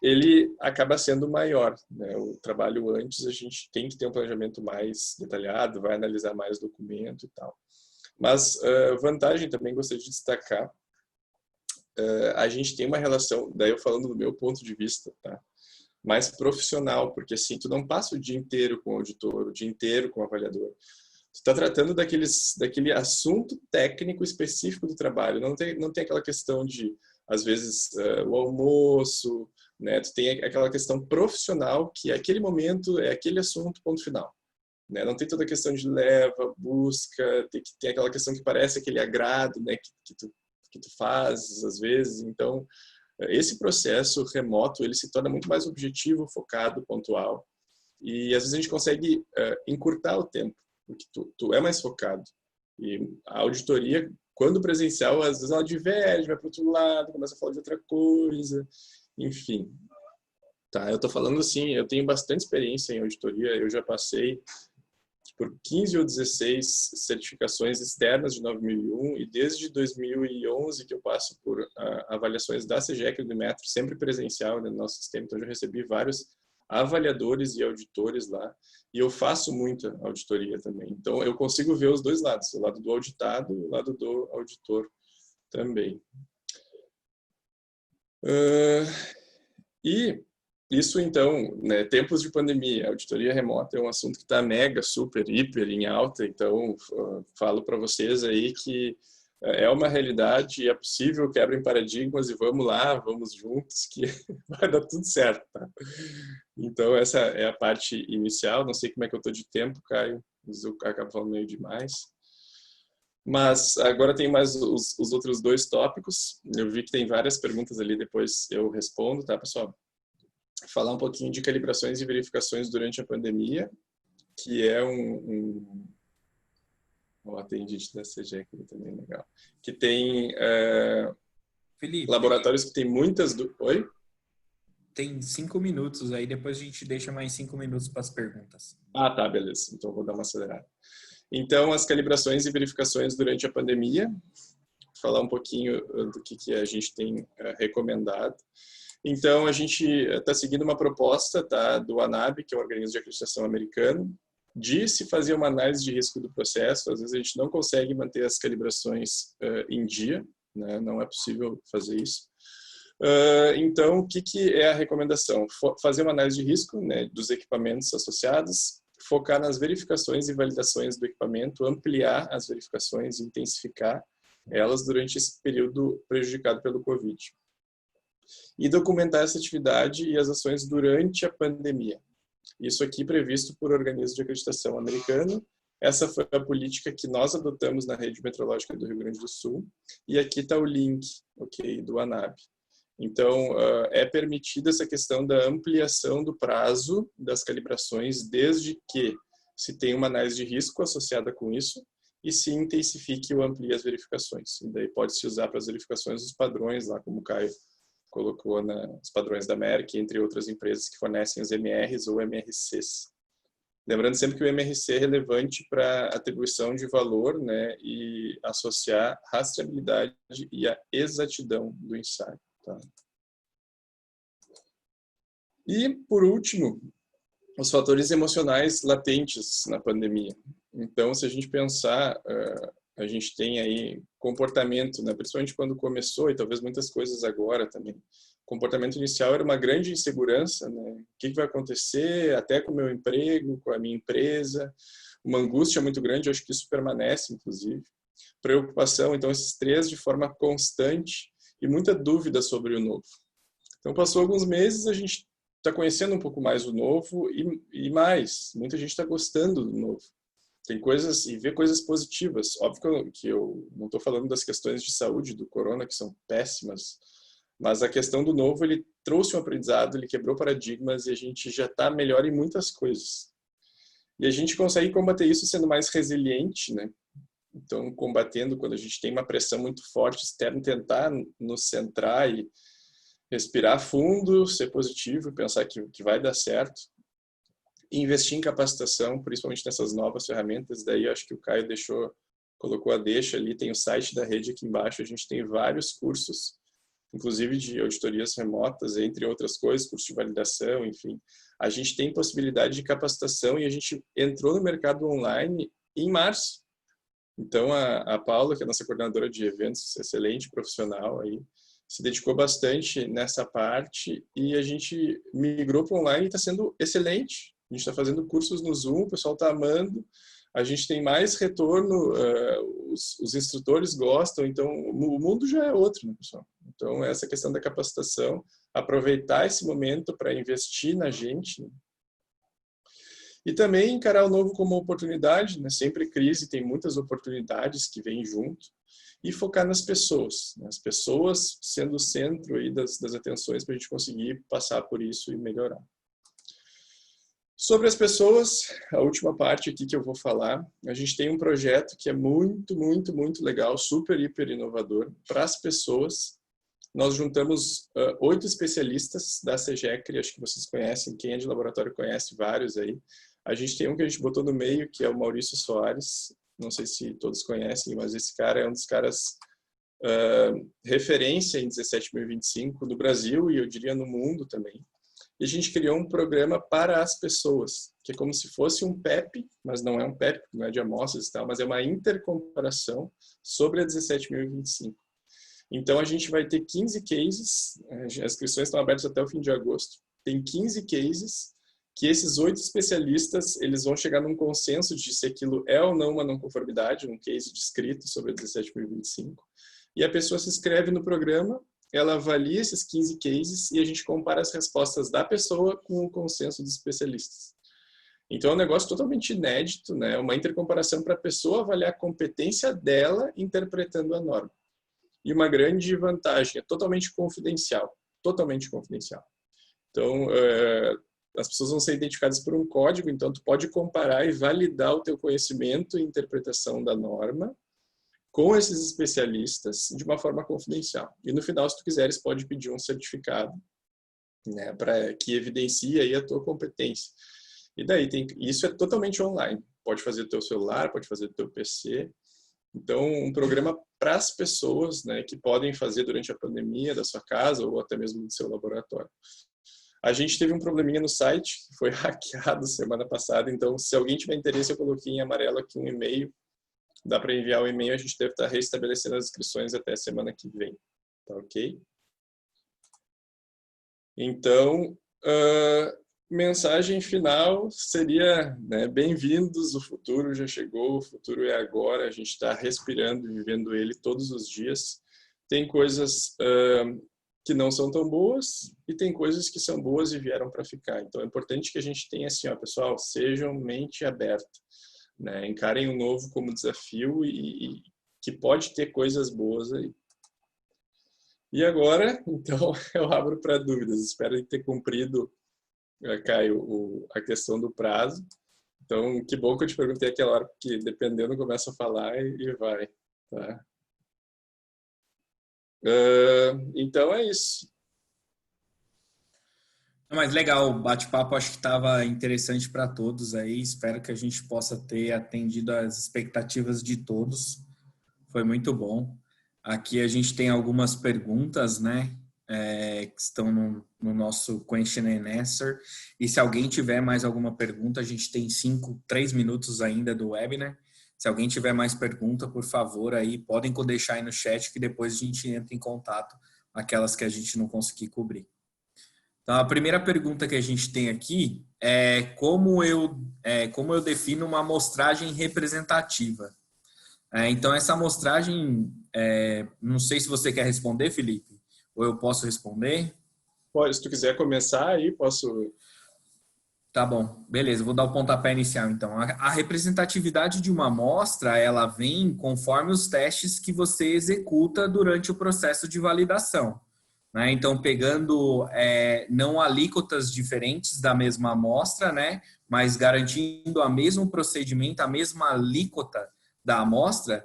ele acaba sendo maior, né? O trabalho antes a gente tem que ter um planejamento mais detalhado, vai analisar mais documento e tal. Mas vantagem também gostaria de destacar, a gente tem uma relação, daí eu falando do meu ponto de vista, tá? Mais profissional, porque assim, tu não passa o dia inteiro com o auditor, o dia inteiro com o avaliador. Tu está tratando daquele assunto técnico específico do trabalho, não tem aquela questão de, às vezes, o almoço, né? Tu tem aquela questão profissional, que aquele momento é aquele assunto, ponto final. Né? Não tem toda a questão de leva, busca, tem aquela questão que parece aquele agrado, né, que tu fazes às vezes. Então, esse processo remoto, ele se torna muito mais objetivo, focado, pontual. E às vezes a gente consegue encurtar o tempo, porque tu é mais focado. E a auditoria, quando presencial, às vezes ela diverge, vai para outro lado, começa a falar de outra coisa, enfim. Tá, eu tô falando assim, eu tenho bastante experiência em auditoria, eu já passei por 15 ou 16 certificações externas de 9001 e desde 2011 que eu passo por avaliações da CGEC e do Inmetro, sempre presencial no nosso sistema, então eu já recebi vários avaliadores e auditores lá, e eu faço muita auditoria também. Então eu consigo ver os 2 lados, o lado do auditado e o lado do auditor também. E isso, então, né, tempos de pandemia, auditoria remota é um assunto que está mega, super, hiper em alta, então falo para vocês aí que é uma realidade e é possível, quebrem paradigmas e vamos lá, vamos juntos que vai dar tudo certo, tá? Então essa é a parte inicial, não sei como é que eu estou de tempo, Caio, mas eu acabo falando meio demais. Mas agora tem mais os outros 2 tópicos, eu vi que tem várias perguntas ali, depois eu respondo, tá, pessoal? Falar um pouquinho de calibrações e verificações durante a pandemia, que é tem gente da CGEC também, legal. Que tem Felipe, laboratórios que tem muitas... Oi? Tem 5 minutos aí, depois a gente deixa mais 5 minutos para as perguntas. Ah, tá, beleza. Então vou dar uma acelerada. Então, as calibrações e verificações durante a pandemia, falar um pouquinho do que a gente tem recomendado. Então, a gente está seguindo uma proposta, tá, do ANAB, que é um organismo de acreditação americano, de se fazer uma análise de risco do processo. Às vezes a gente não consegue manter as calibrações em dia, né? Não é possível fazer isso. Então, o que é a recomendação? Fazer uma análise de risco, né, dos equipamentos associados, focar nas verificações e validações do equipamento, ampliar as verificações, intensificar elas durante esse período prejudicado pelo Covid. E documentar essa atividade e as ações durante a pandemia. Isso aqui previsto por organismo de acreditação americano. Essa foi a política que nós adotamos na rede meteorológica do Rio Grande do Sul. E aqui está o link, ok, do ANAB. Então, é permitida essa questão da ampliação do prazo das calibrações, desde que se tenha uma análise de risco associada com isso e se intensifique ou amplie as verificações. E daí pode-se usar para as verificações os padrões, lá como o Caio colocou, os padrões da Merck, entre outras empresas que fornecem os MRs ou MRCs. Lembrando sempre que o MRC é relevante para atribuição de valor, né, e associar rastreabilidade e a exatidão do ensaio. Tá? E, por último, os fatores emocionais latentes na pandemia. Então, se a gente pensar, a gente tem aí comportamento, né, principalmente quando começou, e talvez muitas coisas agora também. O comportamento inicial era uma grande insegurança, né? O que vai acontecer até com o meu emprego, com a minha empresa, uma angústia muito grande, eu acho que isso permanece, inclusive. Preocupação, então, esses três de forma constante e muita dúvida sobre o novo. Então, passou alguns meses, a gente está conhecendo um pouco mais o novo e mais, muita gente está gostando do novo. Tem coisas, e vê coisas positivas. Óbvio que eu não estou falando das questões de saúde do corona, que são péssimas, mas a questão do novo, ele trouxe um aprendizado, ele quebrou paradigmas e a gente já está melhor em muitas coisas. E a gente consegue combater isso sendo mais resiliente, né? Então, combatendo quando a gente tem uma pressão muito forte externa, tentar nos centrar e respirar fundo, ser positivo, pensar que vai dar certo. E investir em capacitação, principalmente nessas novas ferramentas. Daí, eu acho que o Caio colocou a deixa ali, tem o site da rede aqui embaixo, a gente tem vários cursos, inclusive de auditorias remotas, entre outras coisas, curso de validação, enfim. A gente tem possibilidade de capacitação e a gente entrou no mercado online em março. Então, a Paula, que é a nossa coordenadora de eventos, excelente profissional aí, se dedicou bastante nessa parte e a gente migrou para online e está sendo excelente. A gente está fazendo cursos no Zoom, o pessoal está amando, a gente tem mais retorno, os instrutores gostam, então o mundo já é outro, né, pessoal? Então, essa questão da capacitação, aproveitar esse momento para investir na gente, né? E também encarar o novo como oportunidade, né? Sempre crise, tem muitas oportunidades que vêm junto. E focar nas pessoas, né? As pessoas sendo o centro aí das atenções para a gente conseguir passar por isso e melhorar. Sobre as pessoas, a última parte aqui que eu vou falar, a gente tem um projeto que é muito, muito, muito legal, super, hiper inovador para as pessoas. Nós juntamos 8 especialistas da CEGECRE, acho que vocês conhecem, quem é de laboratório conhece vários aí. A gente tem um que a gente botou no meio, que é o Maurício Soares, não sei se todos conhecem, mas esse cara é um dos caras referência em 17.025 do Brasil e eu diria no mundo também. E a gente criou um programa para as pessoas, que é como se fosse um PEP, mas não é um PEP, não é de amostras e tal, mas é uma intercomparação sobre a 17.025. Então, a gente vai ter 15 cases, as inscrições estão abertas até o fim de agosto, tem 15 cases que esses 8 especialistas, eles vão chegar num consenso de se aquilo é ou não uma não conformidade, um case descrito sobre a 17.025, e a pessoa se inscreve no programa, ela avalia esses 15 cases e a gente compara as respostas da pessoa com o consenso dos especialistas. Então, é um negócio totalmente inédito, né? Uma intercomparação para a pessoa avaliar a competência dela interpretando a norma. E uma grande vantagem, é totalmente confidencial. Totalmente confidencial. Então, as pessoas vão ser identificadas por um código, então tu pode comparar e validar o teu conhecimento e interpretação da norma com esses especialistas de uma forma confidencial. E no final, se tu quiseres, pode pedir um certificado, né, que evidencie aí a tua competência. E daí, isso é totalmente online. Pode fazer do teu celular, pode fazer do teu PC. Então, um programa para as pessoas, né, que podem fazer durante a pandemia da sua casa ou até mesmo do seu laboratório. A gente teve um probleminha no site, que foi hackeado semana passada, então se alguém tiver interesse, eu coloquei em amarelo aqui um e-mail, dá para enviar o e-mail, a gente deve estar restabelecendo as inscrições até a semana que vem, tá ok? Então, mensagem final seria, né, bem-vindos, o futuro já chegou, o futuro é agora, a gente está respirando e vivendo ele todos os dias. Tem coisas que não são tão boas e tem coisas que são boas e vieram para ficar. Então é importante que a gente tenha assim, ó, pessoal, sejam mente aberta, né? Encarem o novo como desafio e que pode ter coisas boas aí. E agora, então, eu abro para dúvidas. Espero ter cumprido, Caio, a questão do prazo. Então, que bom que eu te perguntei aquela hora, porque dependendo, eu começo a falar e vai, tá? Então é isso. Mas legal, o bate-papo acho que estava interessante para todos aí. Espero que a gente possa ter atendido às expectativas de todos. Foi muito bom. Aqui a gente tem algumas perguntas, né? Que estão no nosso Question and Answer. E se alguém tiver mais alguma pergunta, a gente tem 3 minutos ainda do webinar. Se alguém tiver mais pergunta, por favor, aí podem deixar aí no chat que depois a gente entra em contato, aquelas que a gente não conseguir cobrir. Então, a primeira pergunta que a gente tem aqui é como eu defino uma amostragem representativa. Então, essa amostragem, não sei se você quer responder, Felipe, ou eu posso responder. Pode, se tu quiser começar aí, posso... Tá bom, beleza, vou dar o pontapé inicial então. A representatividade de uma amostra, ela vem conforme os testes que você executa durante o processo de validação, né? Então, pegando não alíquotas diferentes da mesma amostra, né? Mas garantindo o mesmo procedimento, a mesma alíquota da amostra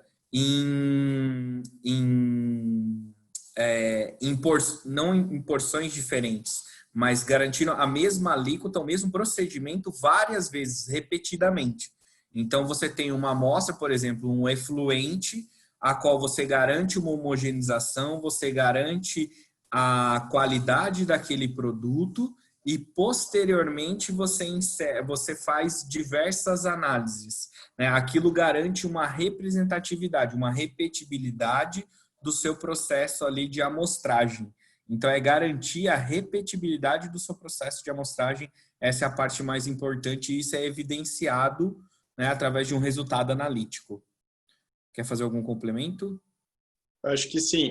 não em porções diferentes, mas garantindo a mesma alíquota, o mesmo procedimento várias vezes, repetidamente. Então, você tem uma amostra, por exemplo, um efluente, a qual você garante uma homogeneização, você garante a qualidade daquele produto e, posteriormente, você faz diversas análises, né? Aquilo garante uma representatividade, uma repetibilidade do seu processo ali de amostragem. Então, é garantir a repetibilidade do seu processo de amostragem. Essa é a parte mais importante e isso é evidenciado, né, através de um resultado analítico. Quer fazer algum complemento? Acho que sim.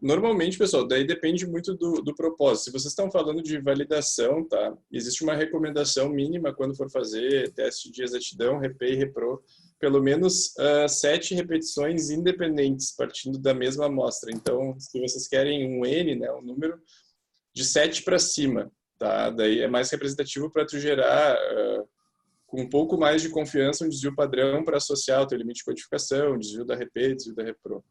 Normalmente, pessoal, daí depende muito do propósito. Se vocês estão falando de validação, tá? Existe uma recomendação mínima quando for fazer teste de exatidão, RP e repro, pelo menos 7 repetições independentes, partindo da mesma amostra. Então, se vocês querem um N, né, um número de 7 para cima, tá? Daí é mais representativo para tu gerar com um pouco mais de confiança um desvio padrão para associar o teu limite de codificação, desvio da RP, desvio da repro.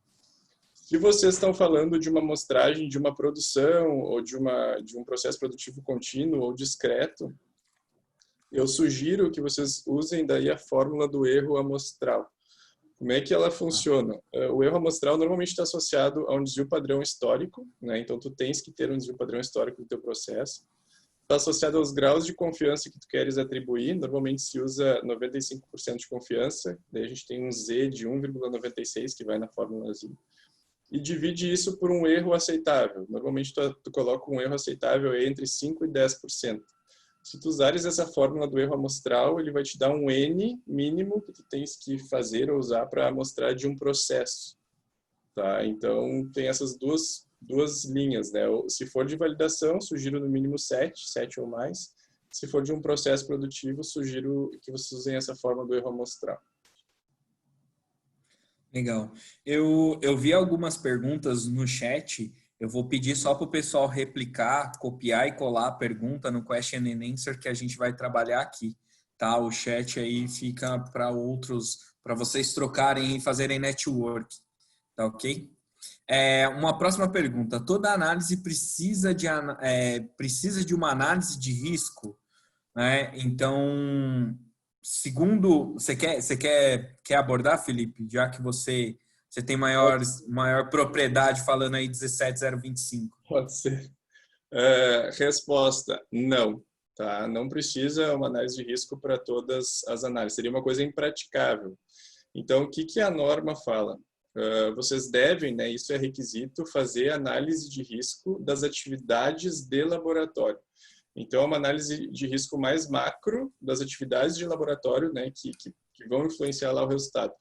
Se vocês estão falando de uma amostragem, de uma produção ou de um processo produtivo contínuo ou discreto, eu sugiro que vocês usem daí a fórmula do erro amostral. Como é que ela funciona? O erro amostral normalmente está associado a um desvio padrão histórico, né? Então tu tens que ter um desvio padrão histórico do teu processo. Está associado aos graus de confiança que tu queres atribuir. Normalmente se usa 95% de confiança, daí a gente tem um Z de 1,96 que vai na fórmulazinha. E divide isso por um erro aceitável. Normalmente tu coloca um erro aceitável entre 5% e 10%. Se tu usares essa fórmula do erro amostral, ele vai te dar um N mínimo que tu tens que fazer ou usar para amostrar de um processo. Tá? Então, tem essas duas linhas, né? Se for de validação, sugiro no mínimo 7 ou mais. Se for de um processo produtivo, sugiro que vocês usem essa fórmula do erro amostral. Legal. Eu vi algumas perguntas no chat. Eu vou pedir só para o pessoal replicar, copiar e colar a pergunta no Question and Answer que a gente vai trabalhar aqui, tá? O chat aí fica para outros, para vocês trocarem e fazerem network, tá ok? Uma próxima pergunta. Toda análise precisa de uma análise de risco, né? Então, segundo, você quer abordar, Felipe, já que você tem maior propriedade falando aí 17025? Pode ser. Resposta, não. Tá? Não precisa uma análise de risco para todas as análises. Seria uma coisa impraticável. Então, o que a norma fala? Vocês devem, né, isso é requisito, fazer análise de risco das atividades de laboratório. Então, é uma análise de risco mais macro das atividades de laboratório, né, que vão influenciar lá o resultado.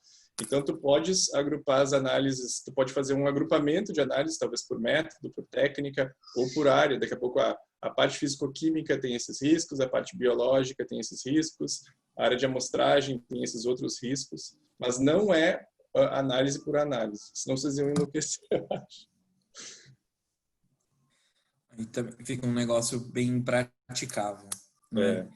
Então, tu podes agrupar as análises, tu pode fazer um agrupamento de análise, talvez por método, por técnica ou por área. Daqui a pouco a parte físico-química tem esses riscos, a parte biológica tem esses riscos, a área de amostragem tem esses outros riscos, mas não é análise por análise, senão vocês iam enlouquecer, eu acho. Aí também fica um negócio bem praticável, né? É.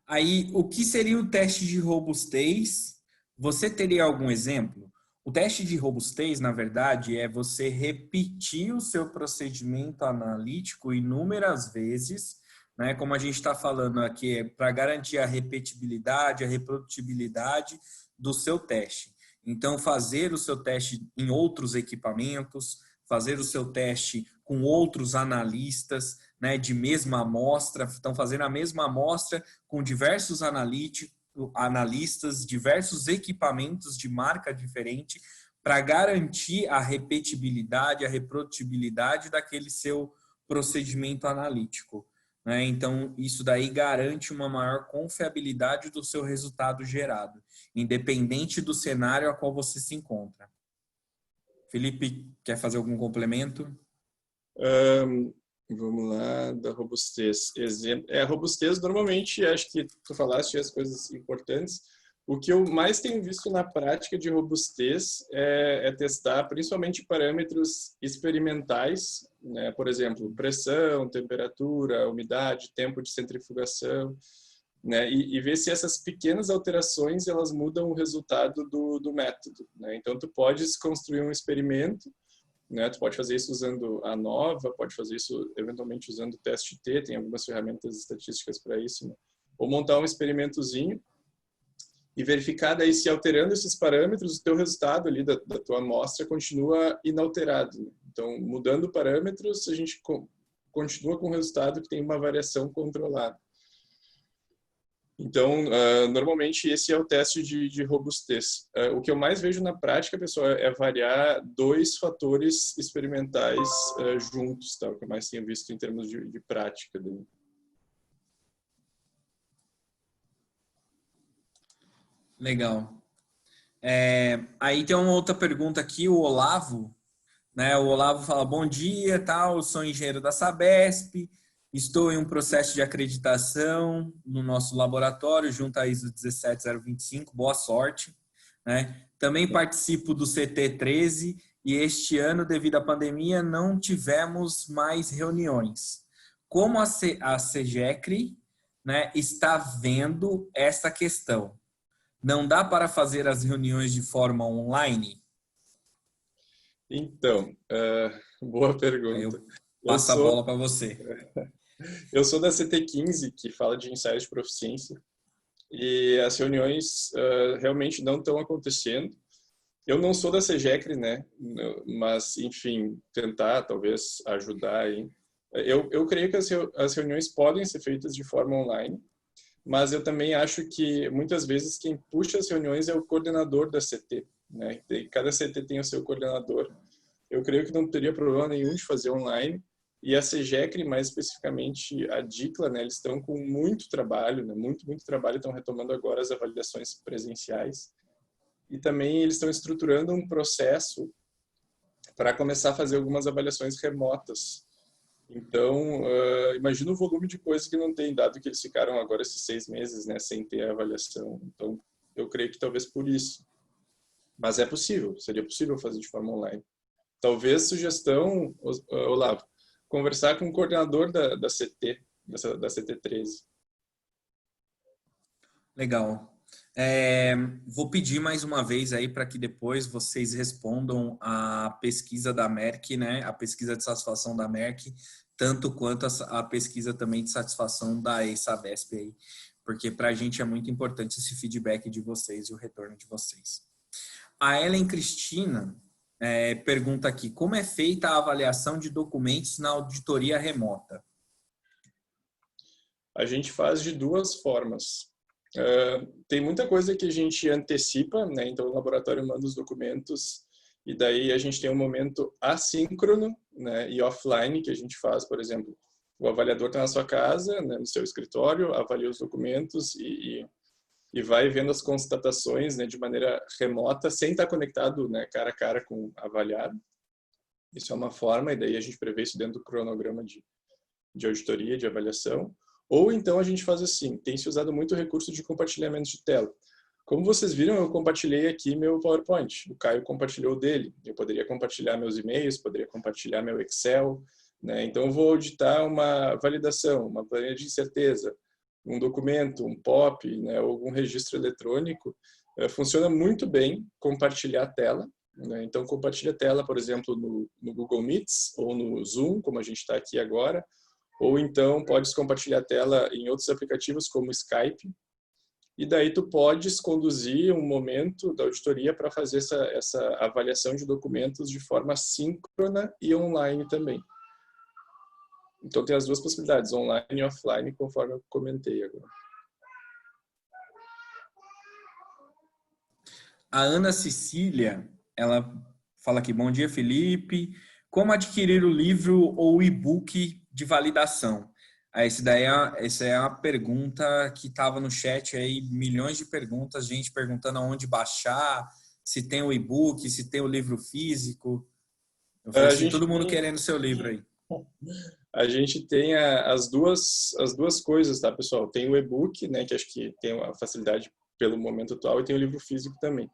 Aí, o que seria o teste de robustez? Você teria algum exemplo? O teste de robustez, na verdade, é você repetir o seu procedimento analítico inúmeras vezes, né? Como a gente está falando aqui, é para garantir a repetibilidade, a reprodutibilidade do seu teste. Então, fazer o seu teste em outros equipamentos, fazer o seu teste com outros analistas, né, de mesma amostra, estão fazendo a mesma amostra com diversos analistas, diversos equipamentos de marca diferente, para garantir a repetibilidade, a reprodutibilidade daquele seu procedimento analítico, né? Então, isso daí garante uma maior confiabilidade do seu resultado gerado, independente do cenário a qual você se encontra. Felipe, quer fazer algum complemento? Vamos lá, da robustez. A robustez, normalmente, acho que tu falaste as coisas importantes. O que eu mais tenho visto na prática de robustez é testar principalmente parâmetros experimentais, né? Por exemplo, pressão, temperatura, umidade, tempo de centrifugação, né? E ver se essas pequenas alterações elas mudam o resultado do método, né? Então, tu podes construir um experimento, né? Tu pode fazer isso usando a ANOVA, pode fazer isso eventualmente usando o TestT, tem algumas ferramentas estatísticas para isso, né? Ou montar um experimentozinho e verificar daí se alterando esses parâmetros, o teu resultado ali da tua amostra continua inalterado, né? Então, mudando parâmetros, a gente continua com um resultado que tem uma variação controlada. Então, normalmente esse é o teste de robustez. O que eu mais vejo na prática, pessoal, é variar 2 fatores experimentais juntos, tá? O que eu mais tenho visto em termos de prática. Legal. Aí tem uma outra pergunta aqui, o Olavo, né? O Olavo fala, bom dia, tal, sou engenheiro da Sabesp, estou em um processo de acreditação no nosso laboratório, junto à ISO 17025, boa sorte, né? Também participo do CT13 e este ano, devido à pandemia, não tivemos mais reuniões. Como a SEGECRI, né, está vendo essa questão? Não dá para fazer as reuniões de forma online? Então, boa pergunta. Aí eu passo a bola para você. Eu sou da CT15, que fala de ensaios de proficiência, e as reuniões realmente não estão acontecendo. Eu não sou da SEGECRI, né? Mas, enfim, tentar talvez ajudar aí. Eu creio que as reuniões podem ser feitas de forma online, mas eu também acho que muitas vezes quem puxa as reuniões é o coordenador da CT, né? Cada CT tem o seu coordenador. Eu creio que não teria problema nenhum de fazer online. E a SEGECRI, mais especificamente a DICLA, né, eles estão com muito trabalho, né, muito trabalho, estão retomando agora as avaliações presenciais. E também eles estão estruturando um processo para começar a fazer algumas avaliações remotas. Então, imagina o volume de coisas que não tem, dado que eles ficaram agora esses 6 meses, né, sem ter a avaliação. Então, eu creio que talvez por isso. Mas é possível, seria possível fazer de forma online. Talvez sugestão, Olavo, conversar com o coordenador da CT, da CT13. Legal. Vou pedir mais uma vez aí para que depois vocês respondam a pesquisa da Merck, né? A pesquisa de satisfação da Merck, tanto quanto a pesquisa também de satisfação da ESABESP aí, porque para a gente é muito importante esse feedback de vocês e o retorno de vocês. A Ellen Cristina pergunta aqui, como é feita a avaliação de documentos na auditoria remota? A gente faz de 2 formas. Tem muita coisa que a gente antecipa, né? Então o laboratório manda os documentos e daí a gente tem um momento assíncrono, né? E offline que a gente faz, por exemplo, O avaliador está na sua casa, né, no seu escritório, avalia os documentos e vai vendo as constatações, né, de maneira remota, sem estar conectado, né, cara a cara com o avaliado. Isso é uma forma, e daí a gente prevê isso dentro do cronograma de auditoria, de avaliação. Ou então a gente faz assim, tem se usado muito o recurso de compartilhamento de tela. Como vocês viram, eu compartilhei aqui meu PowerPoint, o Caio compartilhou o dele. Eu poderia compartilhar meus e-mails, poderia compartilhar meu Excel, né? Então eu vou auditar uma validação, uma planilha de incerteza, um documento, um POP, né, ou algum registro eletrônico. Funciona muito bem compartilhar a tela, né? Então compartilha a tela, por exemplo, no Google Meets ou no Zoom, como a gente está aqui agora, ou então podes compartilhar a tela em outros aplicativos como Skype, e daí tu podes conduzir um momento da auditoria para fazer essa avaliação de documentos de forma síncrona e online também. Então tem as duas possibilidades, online e offline, conforme eu comentei agora. A Ana Cecília, ela fala aqui, bom dia, Felipe. Como adquirir o livro ou o e-book de validação? Essa é uma pergunta que estava no chat aí, milhões de perguntas, gente perguntando aonde baixar, se tem o e-book, se tem o livro físico. Eu falei assim, todo mundo querendo seu livro aí. A gente tem as duas coisas, tá, pessoal? Tem o e-book, né, que acho que tem uma facilidade pelo momento atual, e tem o livro físico também.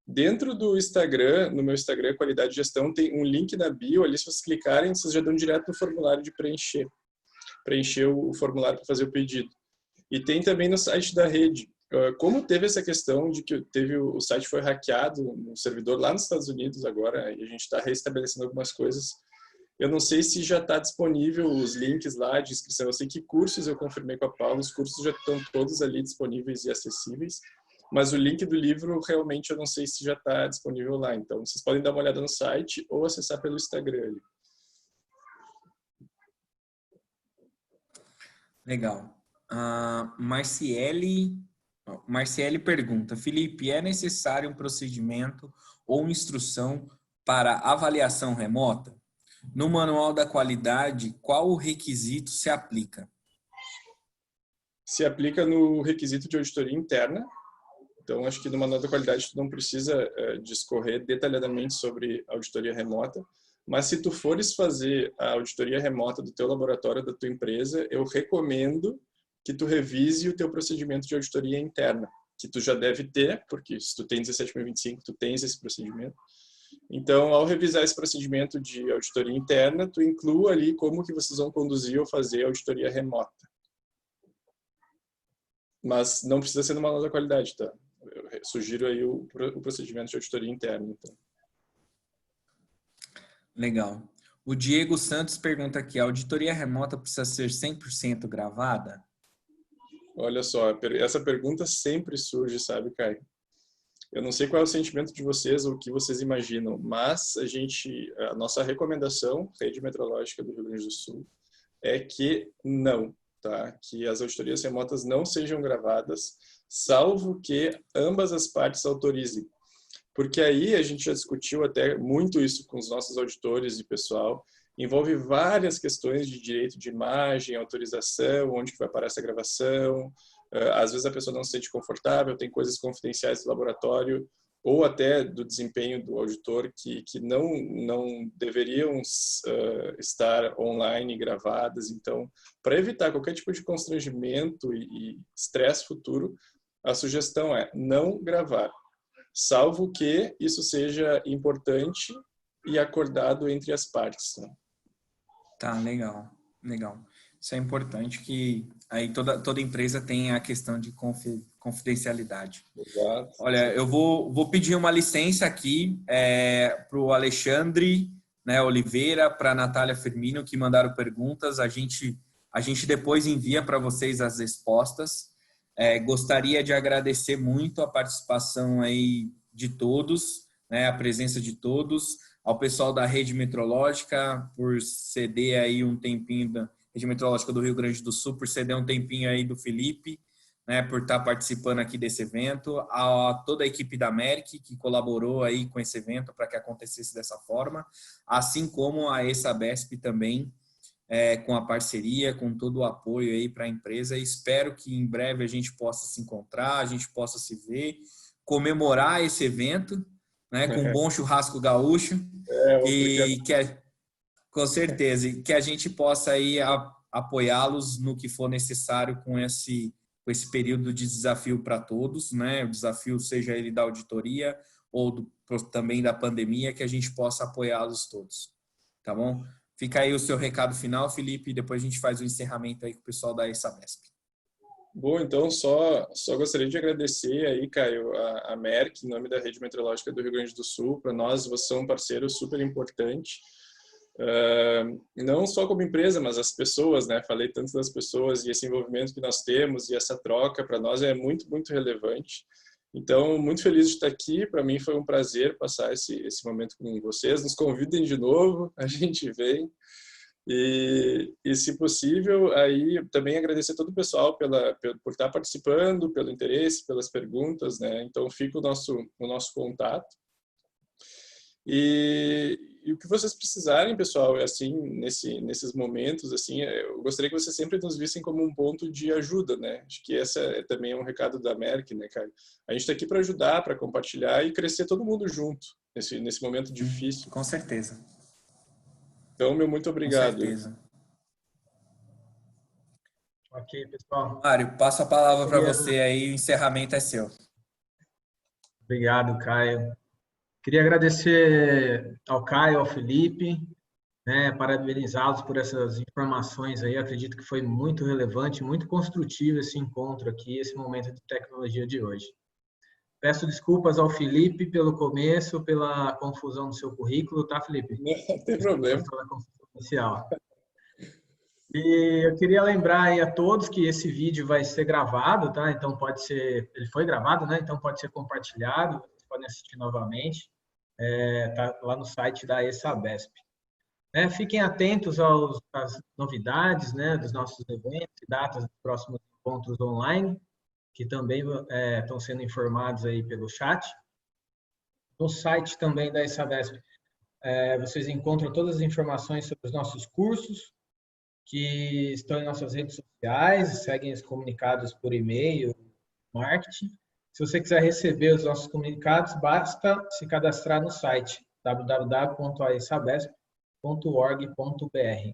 Dentro do Instagram, no meu Instagram, Qualidade de Gestão, tem um link na bio, ali se vocês clicarem, vocês já dão direto no formulário de preencher o formulário para fazer o pedido. E tem também no site da rede. Como teve essa questão de que o site foi hackeado no servidor lá nos Estados Unidos agora, e a gente está restabelecendo algumas coisas, eu não sei se já está disponível os links lá de inscrição. Eu sei que cursos eu confirmei com a Paula, os cursos já estão todos ali disponíveis e acessíveis, mas o link do livro realmente eu não sei se já está disponível lá. Então vocês podem dar uma olhada no site ou acessar pelo Instagram ali. Legal. Marciele pergunta, Felipe, é necessário um procedimento ou uma instrução para avaliação remota? No manual da qualidade, qual o requisito se aplica? Se aplica no requisito de auditoria interna. Então, acho que no manual da qualidade tu não precisa discorrer detalhadamente sobre auditoria remota, mas se tu fores fazer a auditoria remota do teu laboratório, da tua empresa, eu recomendo que tu revise o teu procedimento de auditoria interna, que tu já deve ter, porque se tu tem 17025, tu tens esse procedimento. Então, ao revisar esse procedimento de auditoria interna, tu inclua ali como que vocês vão conduzir ou fazer a auditoria remota. Mas não precisa ser no manual da qualidade, tá? Eu sugiro aí o procedimento de auditoria interna, então. Legal. O Diego Santos pergunta aqui, a auditoria remota precisa ser 100% gravada? Olha só, essa pergunta sempre surge, sabe, Caio? Eu não sei qual é o sentimento de vocês ou o que vocês imaginam, mas a nossa recomendação, Rede Metrológica do Rio Grande do Sul, é que não, tá? Que as auditorias remotas não sejam gravadas, salvo que ambas as partes autorizem. Porque aí a gente já discutiu até muito isso com os nossos auditores e pessoal, envolve várias questões de direito de imagem, autorização, onde que vai parar essa gravação, às vezes a pessoa não se sente confortável, tem coisas confidenciais do laboratório ou até do desempenho do auditor que não deveriam estar online gravadas. Então, para evitar qualquer tipo de constrangimento e estresse futuro, a sugestão é não gravar, salvo que isso seja importante e acordado entre as partes. Né? Tá, legal, legal. Isso é importante que aí toda empresa tem a questão de confidencialidade. Exato. Olha, eu vou pedir uma licença aqui para o Alexandre, né, Oliveira, para a Natália Firmino, que mandaram perguntas. A gente depois envia para vocês as respostas. Gostaria de agradecer muito a participação aí de todos, né, a presença de todos, ao pessoal da Rede Metrológica por ceder aí um tempinho da Rede Metrológica do Rio Grande do Sul, por ceder um tempinho aí do Felipe, né, por estar participando aqui desse evento, a toda a equipe da Merck que colaborou aí com esse evento para que acontecesse dessa forma, assim como a ESABESP também, com a parceria, com todo o apoio aí para a empresa. Espero que em breve a gente possa se encontrar, a gente possa se ver, comemorar esse evento, né, com um bom churrasco gaúcho, e com certeza, e que a gente possa aí apoiá-los no que for necessário com esse período de desafio para todos, né? O desafio seja ele da auditoria ou também da pandemia, que a gente possa apoiá-los todos, tá bom? Fica aí o seu recado final, Felipe, e depois a gente faz o encerramento aí com o pessoal da ESABESP. Bom, então só gostaria de agradecer aí, Caio, a Merck, em nome da Rede Meteorológica do Rio Grande do Sul. Para nós, você é um parceiro super importante, não só como empresa, mas as pessoas, né? Falei tanto das pessoas e esse envolvimento que nós temos e essa troca, para nós é muito, muito relevante. Então, muito feliz de estar aqui. Para mim foi um prazer passar esse momento com vocês. Nos convidem de novo, a gente vem. E se possível, aí também agradecer todo o pessoal por estar participando, pelo interesse, pelas perguntas, né? Então, fica o nosso contato. E o que vocês precisarem, pessoal, assim, nesses momentos, assim, eu gostaria que vocês sempre nos vissem como um ponto de ajuda, né? Acho que essa também é um recado da Merck, né, cara? A gente está aqui para ajudar, para compartilhar e crescer todo mundo junto nesse momento difícil. Com certeza. Então, muito obrigado. Com certeza. Ok, pessoal. Mário, passo a palavra para você aí, o encerramento é seu. Obrigado, Caio. Queria agradecer ao Caio, ao Felipe, né, parabenizá-los por essas informações aí. Acredito que foi muito relevante, muito construtivo esse encontro aqui, esse momento de tecnologia de hoje. Peço desculpas ao Felipe pelo começo, pela confusão do seu currículo, tá, Felipe? Não tem problema. Pela confusão inicial. E eu queria lembrar aí a todos que esse vídeo vai ser gravado, tá? Então ele foi gravado, né? Então pode ser compartilhado, vocês podem assistir novamente. Tá lá no site da ESABESP. Fiquem atentos às novidades, né, dos nossos eventos e datas dos próximos encontros online, que também estão sendo informados aí pelo chat. No site também da ESABESP, vocês encontram todas as informações sobre os nossos cursos, que estão em nossas redes sociais, seguem os comunicados por e-mail, marketing. Se você quiser receber os nossos comunicados, basta se cadastrar no site www.aesabesp.org.br.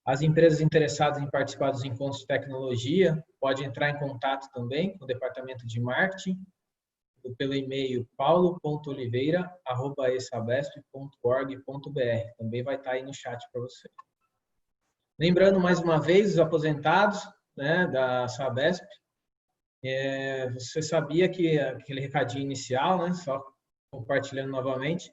As empresas interessadas em participar dos encontros de tecnologia podem entrar em contato também com o departamento de marketing pelo e-mail paulo.oliveira@esabesp.org.br. Também vai estar aí no chat para você. Lembrando mais uma vez os aposentados, né, da Sabesp. Você sabia que aquele recadinho inicial, né, só compartilhando novamente,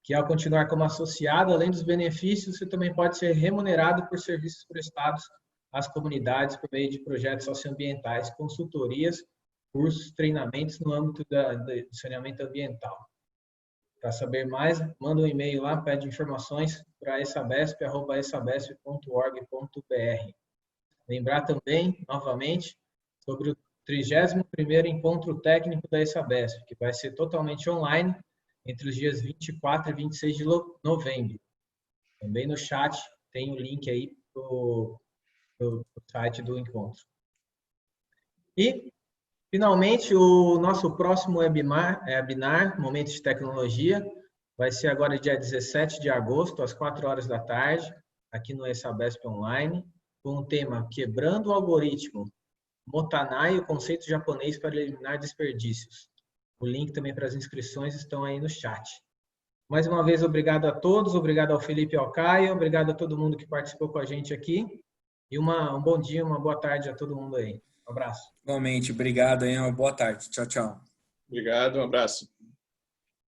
que ao continuar como associado, além dos benefícios, você também pode ser remunerado por serviços prestados às comunidades por meio de projetos socioambientais, consultorias, cursos, treinamentos no âmbito do saneamento ambiental. Para saber mais, manda um e-mail lá, pede informações para esabesp@esabesp.org.br. Lembrar também, novamente, sobre o 31º Encontro Técnico da ESABESP, que vai ser totalmente online entre os dias 24 e 26 de novembro. Também no chat tem o link aí para o site do encontro. E, finalmente, o nosso próximo webinar, Momentos de Tecnologia, vai ser agora dia 17 de agosto, às 4 horas da tarde, aqui no ESABESP Online, com o tema Quebrando o Algoritmo, Motanai, o conceito japonês para eliminar desperdícios. O link também para as inscrições estão aí no chat. Mais uma vez, obrigado a todos, obrigado ao Felipe e ao Caio, obrigado a todo mundo que participou com a gente aqui. E um bom dia, uma boa tarde a todo mundo aí. Um abraço. Igualmente, obrigado aí, uma boa tarde. Tchau, tchau. Obrigado, um abraço.